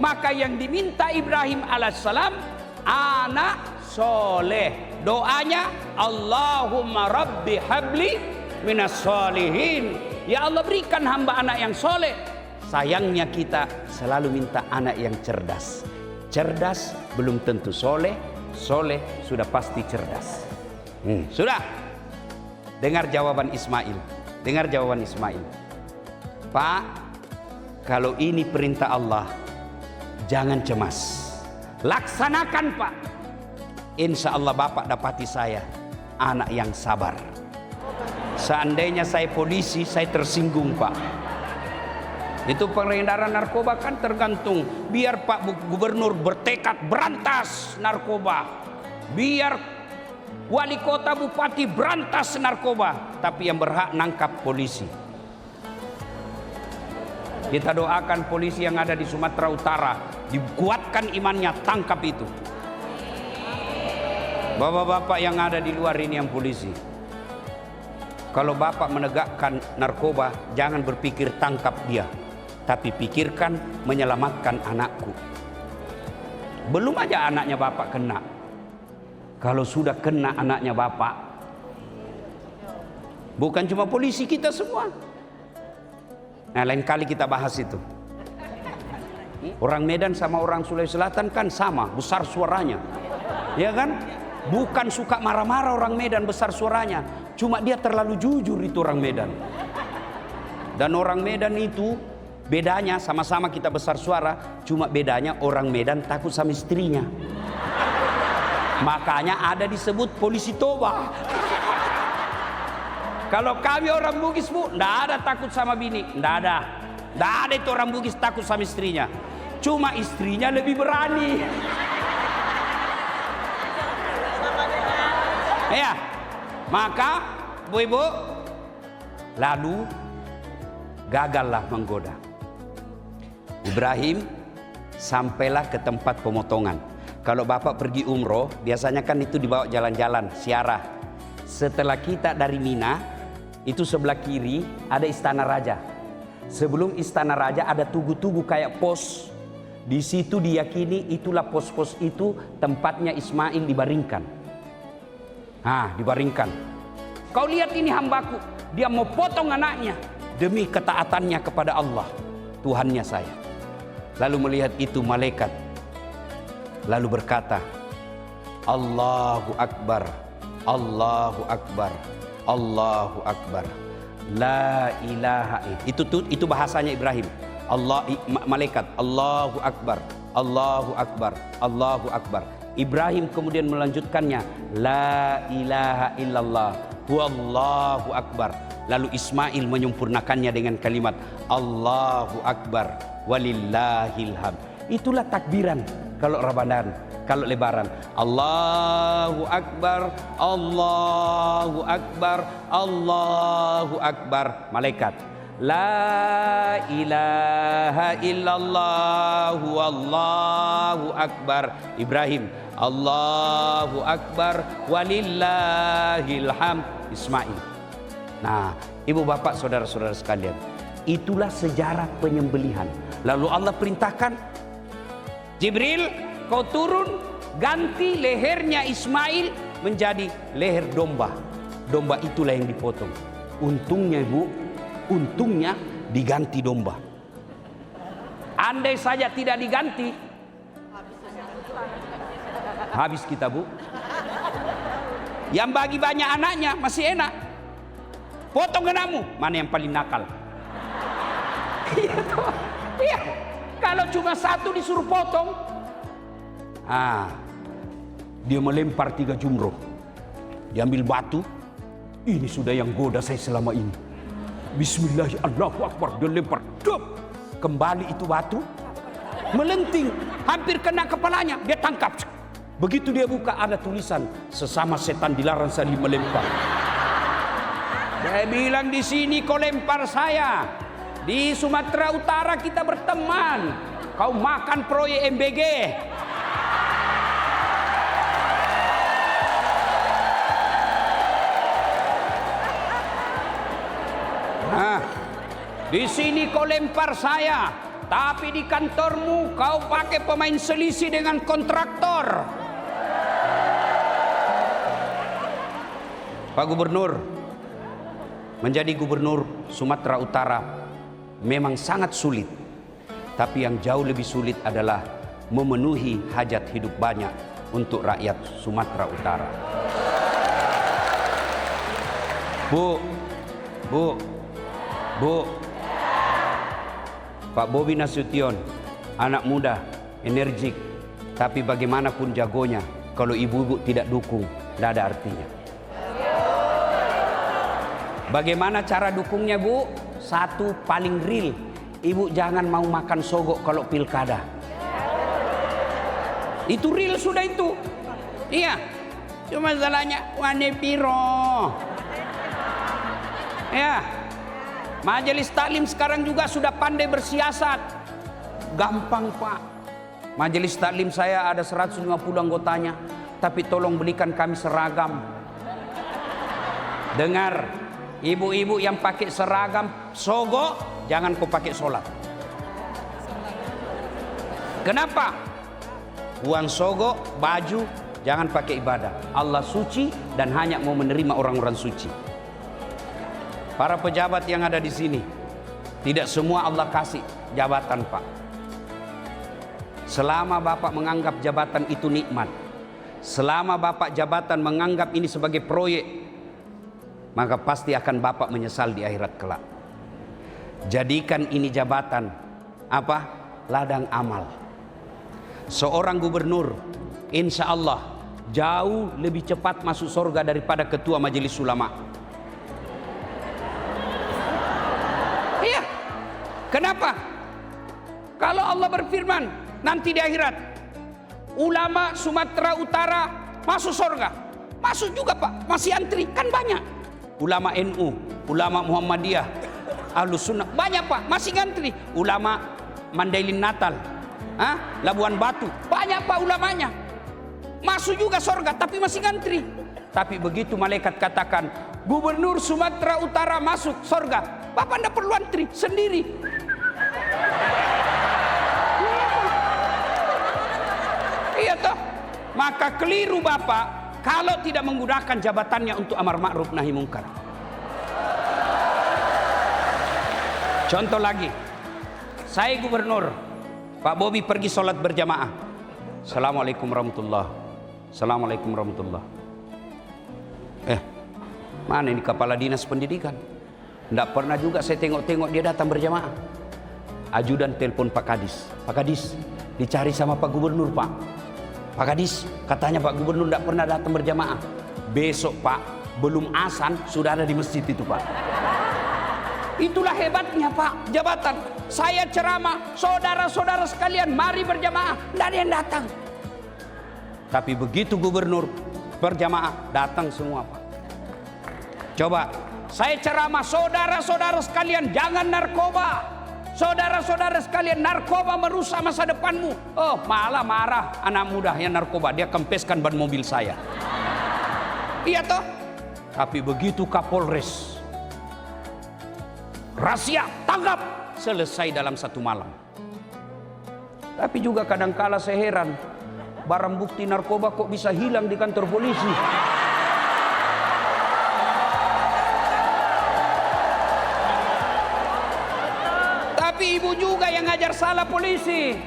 Maka yang diminta Ibrahim alaihissalam anak soleh. Doanya Allahumma rabbi habli minas solihin. Ya Allah berikan hamba anak yang soleh. Sayangnya kita selalu minta anak yang cerdas. Cerdas belum tentu soleh. Soleh sudah pasti cerdas. Sudah. Dengar jawaban Ismail. Dengar jawaban Ismail. Pak, kalau ini perintah Allah, jangan cemas. Laksanakan Pak. Insya Allah Bapak dapati saya anak yang sabar. Seandainya saya polisi, saya tersinggung Pak. Itu peredaran narkoba kan tergantung. Biar Pak Gubernur bertekad berantas narkoba. Biar wali kota bupati berantas narkoba. Tapi yang berhak nangkap polisi. Kita doakan polisi yang ada di Sumatera Utara dikuatkan imannya, tangkap itu. Bapak-bapak yang ada di luar ini yang polisi. Kalau bapak menegakkan narkoba, jangan berpikir tangkap dia. Tapi pikirkan menyelamatkan anakku. Belum aja anaknya bapak kena. Kalau sudah kena anaknya bapak, bukan cuma polisi, kita semua. Nah lain kali kita bahas itu. Orang Medan sama orang Sulawesi Selatan kan sama, besar suaranya. Ya kan? Bukan suka marah-marah orang Medan besar suaranya. Cuma dia terlalu jujur itu orang Medan. Dan orang Medan itu bedanya sama-sama kita besar suara, cuma bedanya orang Medan takut sama istrinya. Makanya ada disebut polisi toba. Kalau kami orang Bugis bu, nggak ada takut sama bini, nggak ada. Nggak ada itu orang Bugis takut sama istrinya. Cuma istrinya lebih berani. Ya, maka bu-ibu, lalu gagallah menggoda. Ibrahim sampailah ke tempat pemotongan. Kalau bapak pergi umroh, biasanya kan itu dibawa jalan-jalan, ziarah. Setelah kita dari Mina, itu sebelah kiri ada istana raja. Sebelum istana raja ada tugu-tugu kayak pos. Di situ diyakini itulah pos-pos itu tempatnya Ismail dibaringkan. Dibaringkan. Kau lihat ini hambaku, dia mau potong anaknya demi ketaatannya kepada Allah, Tuhannya saya. Lalu melihat itu malaikat, lalu berkata, Allahu Akbar, Allahu Akbar, Allahu Akbar, la ilaha illallah. Itu bahasanya Ibrahim. Malaikat, Allahu Akbar, Allahu Akbar, Allahu Akbar. Ibrahim kemudian melanjutkannya, la ilaha illallah, wallahu akbar. Lalu Ismail menyempurnakannya dengan kalimat Allahu Akbar walillahil hamd. Itulah takbiran kalau Ramadan. Kalau lebaran, Allahu Akbar, Allahu Akbar, Allahu Akbar. Malaikat, la ilaha illallah, Allahu Akbar. Ibrahim, Allahu Akbar, walillahil hamd. Ismail. Nah, ibu bapak saudara-saudara sekalian, itulah sejarah penyembelihan. Lalu Allah perintahkan, Jibril, kau turun, ganti lehernya Ismail menjadi leher domba. Domba itulah yang dipotong. Untungnya ibu, untungnya diganti domba. Andai saja tidak diganti, habis kita bu. Yang bagi banyak anaknya masih enak. Potong genamu, mana yang paling nakal? Iya, kalau cuma satu disuruh potong, dia melempar 3 jumroh. Diambil batu, ini sudah yang goda saya selama ini. Bismillahirrahmanirrahim, Allahu Akbar, dia lempar. Kembali itu batu, melenting, hampir kena kepalanya, dia tangkap. Begitu dia buka, ada tulisan, sesama setan dilarang saling melempar. Dia bilang, di sini kau lempar saya, di Sumatera Utara kita berteman, kau makan proyek MBG. Nah, di sini kau lempar saya, tapi di kantormu kau pakai pemain selisih dengan kontraktor. Pak Gubernur, menjadi gubernur Sumatera Utara memang sangat sulit. Tapi yang jauh lebih sulit adalah memenuhi hajat hidup banyak untuk rakyat Sumatera Utara. Bu, Pak Bobi Nasution, anak muda, energik, tapi bagaimanapun jagonya, kalau ibu-ibu tidak dukung, tidak ada artinya. Bagaimana cara dukungnya bu? Satu, paling real, ibu jangan mau makan sogok kalau pilkada. Itu real sudah itu. Iya, cuma masalahnya wane piro. Ya, majelis taklim sekarang juga sudah pandai bersiasat. Gampang pak. Majelis taklim saya ada 150 anggotanya, tapi tolong belikan kami seragam. Dengar, ibu-ibu yang pakai seragam sogok, jangan kau pakai sholat. Kenapa? Uang sogok, baju, jangan pakai ibadah. Allah suci dan hanya mau menerima orang-orang suci. Para pejabat yang ada di sini, tidak semua Allah kasih jabatan pak. Selama bapak menganggap jabatan itu nikmat, selama bapak jabatan menganggap ini sebagai proyek, maka pasti akan bapak menyesal di akhirat kelak. Jadikan ini jabatan apa? Ladang amal. Seorang gubernur insya Allah jauh lebih cepat masuk surga daripada ketua majelis ulama. Iya. Kenapa? Kalau Allah berfirman nanti di akhirat, ulama Sumatera Utara masuk surga, masuk juga pak, masih antri kan banyak. Ulama NU, ulama Muhammadiyah, Ahlus Sunnah, banyak pak, masih ngantri. Ulama Mandailing Natal, Labuan Batu, banyak pak ulamanya. Masuk juga surga, tapi masih ngantri. Tapi begitu malaikat katakan, Gubernur Sumatera Utara masuk surga, bapak tidak perlu antri, sendiri. Iya toh? Maka keliru bapak kalau tidak menggunakan jabatannya untuk amar ma'ruf nahi mungkar. Contoh lagi, saya gubernur, Pak Bobi pergi sholat berjamaah. Assalamualaikum warahmatullah. Assalamualaikum warahmatullah. Mana ini kepala dinas pendidikan? Tidak pernah juga saya tengok-tengok dia datang berjamaah. Ajudan telepon Pak Kadis. Pak Kadis, dicari sama Pak Gubernur pak. Pak Kadis, katanya Pak Gubernur tidak pernah datang berjamaah. Besok pak, belum azan sudah ada di masjid itu pak. Itulah hebatnya pak, jabatan. Saya ceramah, saudara-saudara sekalian mari berjamaah, tidak ada yang datang. Tapi begitu gubernur berjamaah, datang semua Pak. Coba, saya ceramah, saudara-saudara sekalian, jangan narkoba. Saudara-saudara sekalian, narkoba merusak masa depanmu. Oh, malah marah anak muda yang narkoba, dia kempeskan ban mobil saya. Iya toh? Tapi begitu Kapolres, rahasia, tangkap, selesai dalam 1 malam. Tapi juga kadangkala saya heran, barang bukti narkoba kok bisa hilang di kantor polisi. Tapi ibu juga yang ngajar salah polisi.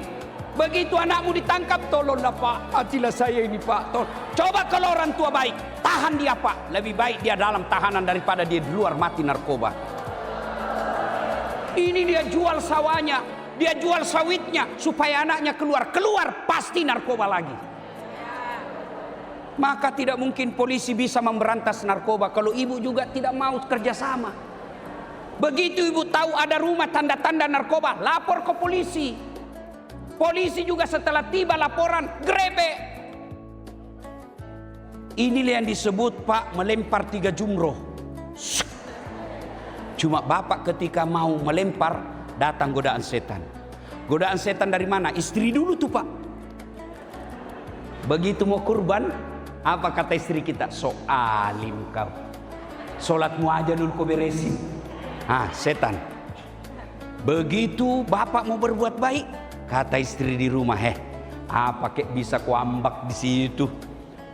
Begitu anakmu ditangkap, tolonglah Pak, adilah saya ini Pak. Coba kalau orang tua baik, tahan dia Pak. Lebih baik dia dalam tahanan daripada dia di luar mati narkoba. Ini dia jual sawahnya, dia jual sawitnya supaya anaknya keluar pasti narkoba lagi. Maka tidak mungkin polisi bisa memberantas narkoba kalau ibu juga tidak mau kerjasama. Begitu ibu tahu ada rumah tanda-tanda narkoba, lapor ke polisi. Polisi juga setelah tiba laporan, grebek. Inilah yang disebut Pak melempar 3 jumroh. Cuma bapak ketika mau melempar, datang godaan setan. Godaan setan dari mana? Istri dulu tuh Pak. Begitu mau kurban, apa kata istri kita? So alim kau, sholatmu aja dulu kau beresin. Setan. Begitu bapak mau berbuat baik, kata istri di rumah, apa kek bisa kau ambak di situ?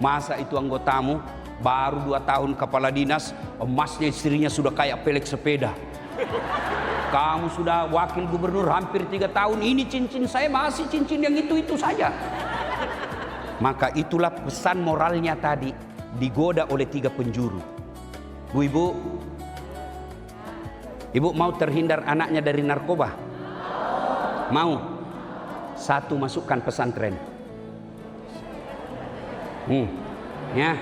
Masa itu anggotamu baru 2 tahun kepala dinas, emasnya istrinya sudah kayak pelek sepeda. Kamu sudah wakil gubernur hampir 3 tahun, ini cincin saya masih cincin yang itu saja. Maka itulah pesan moralnya tadi, digoda oleh 3 penjuru. Ibu mau terhindar anaknya dari narkoba? Mau? 1, masukkan pesantren. Ya.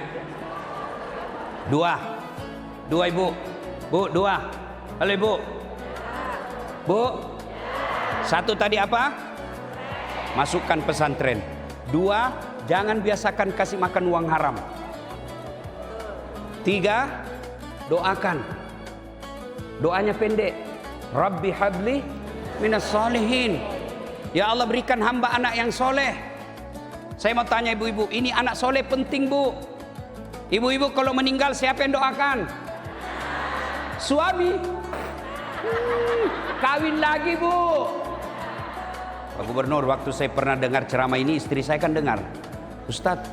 2 ibu. Bu, 2. Halo ibu. Bu. 1 tadi apa? Masukkan pesantren. 2, jangan biasakan kasih makan uang haram. 3, doakan. Doanya pendek. Rabbi habli minas solihin. Ya Allah, berikan hamba anak yang soleh. Saya mau tanya ibu-ibu, ini anak soleh penting Bu. Ibu-ibu kalau meninggal siapa yang doakan? Suami. Kawin lagi Bu. Pak Gubernur, waktu saya pernah dengar ceramah ini, istri saya kan dengar. Ustadz,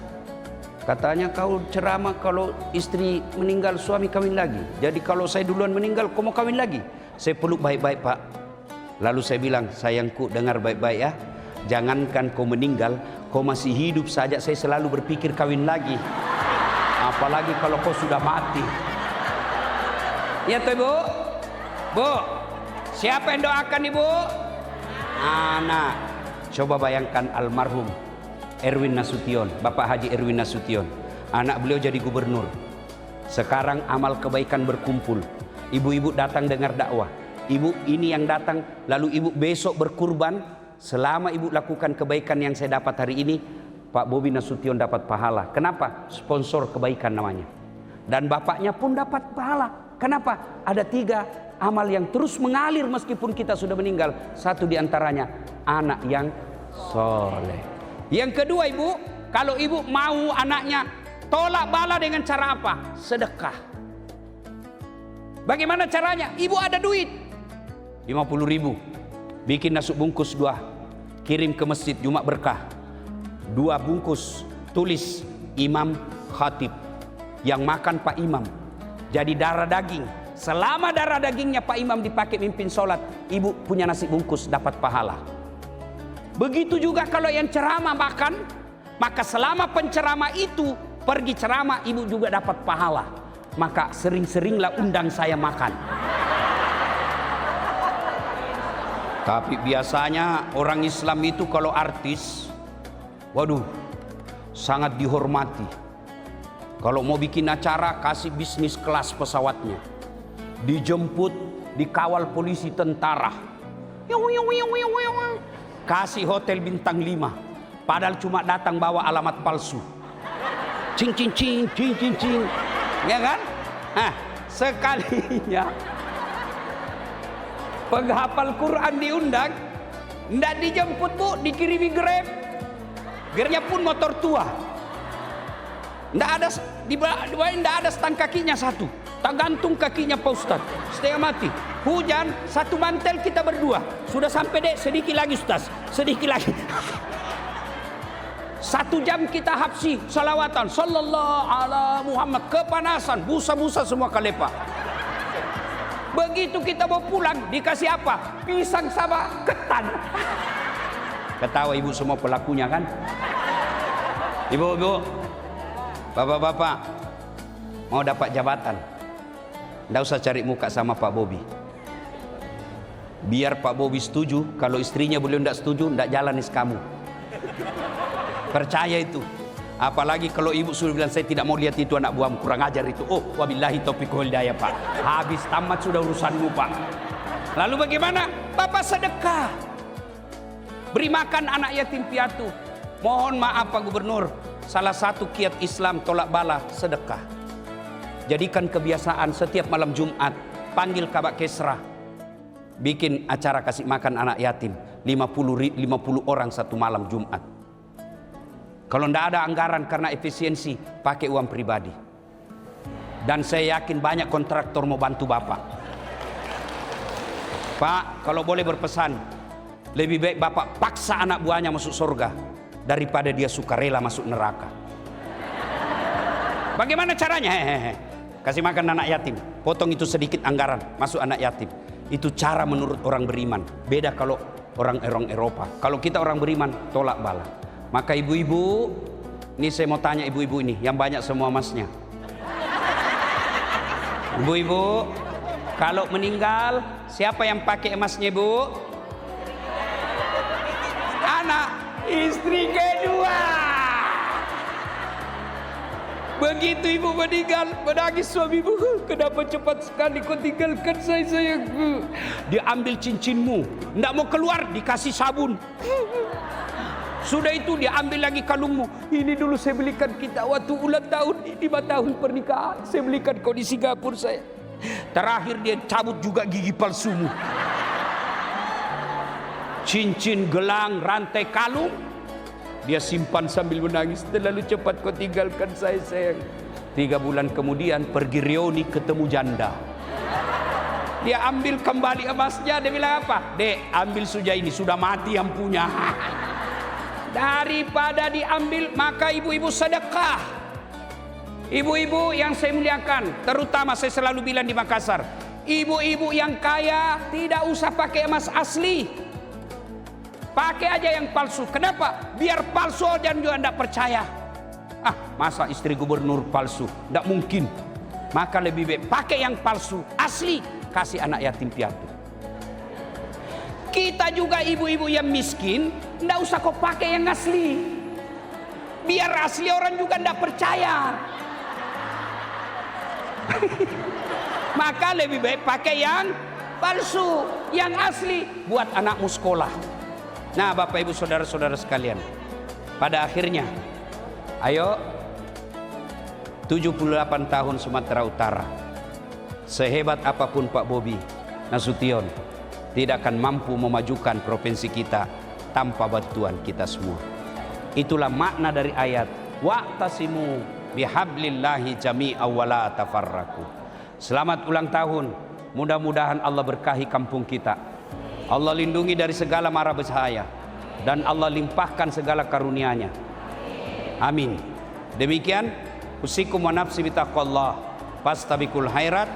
katanya kau ceramah kalau istri meninggal suami kawin lagi. Jadi kalau saya duluan meninggal kau mau kawin lagi? Saya peluk baik-baik Pak. Lalu saya bilang, sayangku dengar baik-baik ya. Jangankan kau meninggal, kau masih hidup saja saya selalu berpikir kawin lagi. Apalagi kalau kau sudah mati. Ya tuh ibu? Bu, siapa yang doakan ibu? Anak. Coba bayangkan almarhum Erwin Nasution, Bapak Haji Erwin Nasution. Anak beliau jadi gubernur. Sekarang amal kebaikan berkumpul. Ibu-ibu datang dengar dakwah. Ibu ini yang datang, lalu ibu besok berkurban. Selama ibu lakukan kebaikan yang saya dapat hari ini, Pak Bobi Nasution dapat pahala. Kenapa? Sponsor kebaikan namanya. Dan bapaknya pun dapat pahala. Kenapa? Ada 3 amal yang terus mengalir meskipun kita sudah meninggal. 1 diantaranya anak yang soleh. Yang kedua ibu, kalau ibu mau anaknya tolak bala dengan cara apa? Sedekah. Bagaimana caranya? Ibu ada duit 50.000, bikin nasi bungkus 2, kirim ke masjid Jumat Berkah. 2 bungkus, tulis Imam Khatib, yang makan Pak Imam. Jadi darah daging. Selama darah dagingnya Pak Imam dipakai mimpin sholat, ibu punya nasi bungkus dapat pahala. Begitu juga kalau yang ceramah makan, maka selama penceramah itu pergi ceramah, ibu juga dapat pahala. Maka sering-seringlah undang saya makan. Tapi biasanya orang Islam itu kalau artis, waduh, sangat dihormati. Kalau mau bikin acara, kasih bisnis kelas pesawatnya. Dijemput, dikawal polisi tentara. Kasih hotel bintang 5. Padahal cuma datang bawa alamat palsu. Cing cing cing cing cing cing. Ya kan? Nah, sekalinya penghafal Quran diundang, ndak dijemput Bu, dikirimi Grab. Gernya pun motor tua. Ndak ada di bawah ndak ada stang kakinya satu. Tak gantung kakinya Pak Ustaz. Setengah mati. Hujan, satu mantel kita berdua. Sudah sampai dek, sedikit lagi Ustaz. Sedikit lagi. 1 jam kita hafsi salawatan sallallahu ala Muhammad, kepanasan, busa-busa semua kalepa. Begitu kita mau pulang dikasih apa? Pisang sama ketan. Ketawa ibu semua pelakunya kan? Ibu-ibu, bapak-bapak, mau dapat jabatan, nggak usah cari muka sama Pak Bobi. Biar Pak Bobi setuju, kalau istrinya beliau nggak setuju, nggak jalan kamu. Percaya itu. Apalagi kalau ibu sudah bilang saya tidak mau lihat itu anak buahmu, kurang ajar itu. Oh, wabillahi taufiq wal hidayah Pak. Habis tamat sudah urusanmu Pak. Lalu bagaimana? Bapak sedekah. Beri makan anak yatim piatu. Mohon maaf Pak Gubernur, salah satu kiat Islam tolak bala sedekah. Jadikan kebiasaan setiap malam Jumat panggil Kabak Kesra, bikin acara kasih makan anak yatim 50 orang satu malam Jumat. Kalau tidak ada anggaran karena efisiensi, pakai uang pribadi. Dan saya yakin banyak kontraktor mau bantu Bapak. Pak, kalau boleh berpesan, lebih baik Bapak paksa anak buahnya masuk surga daripada dia sukarela masuk neraka. Bagaimana caranya? Kasih makan anak yatim, potong itu sedikit anggaran, masuk anak yatim. Itu cara menurut orang beriman. Beda kalau orang Eropa. Kalau kita orang beriman, tolak bala. Maka ibu-ibu, ini saya mau tanya ibu-ibu ini, yang banyak semua emasnya. Ibu-ibu, kalau meninggal, siapa yang pakai emasnya Bu? Anak, istri kedua. Begitu ibu meninggal, menangis suami ibu. Kenapa cepat sekali kau tinggalkan saya sayangku? Dia ambil cincinmu, tidak mau keluar, dikasih sabun. Sudah itu dia ambil lagi kalungmu. Ini dulu saya belikan kita waktu ulang tahun 5 tahun pernikahan. Saya belikan kau di Singapura saya. Terakhir dia cabut juga gigi palsumu. Cincin, gelang, rantai, kalung. Dia simpan sambil menangis. Terlalu cepat kau tinggalkan saya sayang. 3 bulan kemudian pergi reuni ketemu janda. Dia ambil kembali emasnya. Dia bilang apa? Dek, ambil suja ini. Sudah mati yang punya. Daripada diambil, maka ibu-ibu sedekah. Ibu-ibu yang saya muliakan, terutama saya selalu bilang di Makassar, ibu-ibu yang kaya tidak usah pakai emas asli, pakai aja yang palsu. Kenapa? Biar palsu dan juga tidak percaya. Masa istri gubernur palsu? Tidak mungkin. Maka lebih baik pakai yang palsu, asli, kasih anak yatim piatu. Kita juga ibu-ibu yang miskin, ndak usah kau pakai yang asli. Biar asli orang juga ndak percaya. Maka lebih baik pakai yang palsu, yang asli buat anakmu sekolah. Nah, Bapak Ibu saudara-saudara sekalian, pada akhirnya, ayo 78 tahun Sumatera Utara, sehebat apapun Pak Bobi Nasution, tidak akan mampu memajukan provinsi kita tanpa bantuan kita semua. Itulah makna dari ayat wa'tasimu bihablillahi jami'a wa la tafarraqu. Selamat ulang tahun. Mudah-mudahan Allah berkahi kampung kita. Allah lindungi dari segala mara bahaya dan Allah limpahkan segala karunia-Nya. Amin. Demikian usikum wa nafsi bitaqwallah fastabiqul khairat.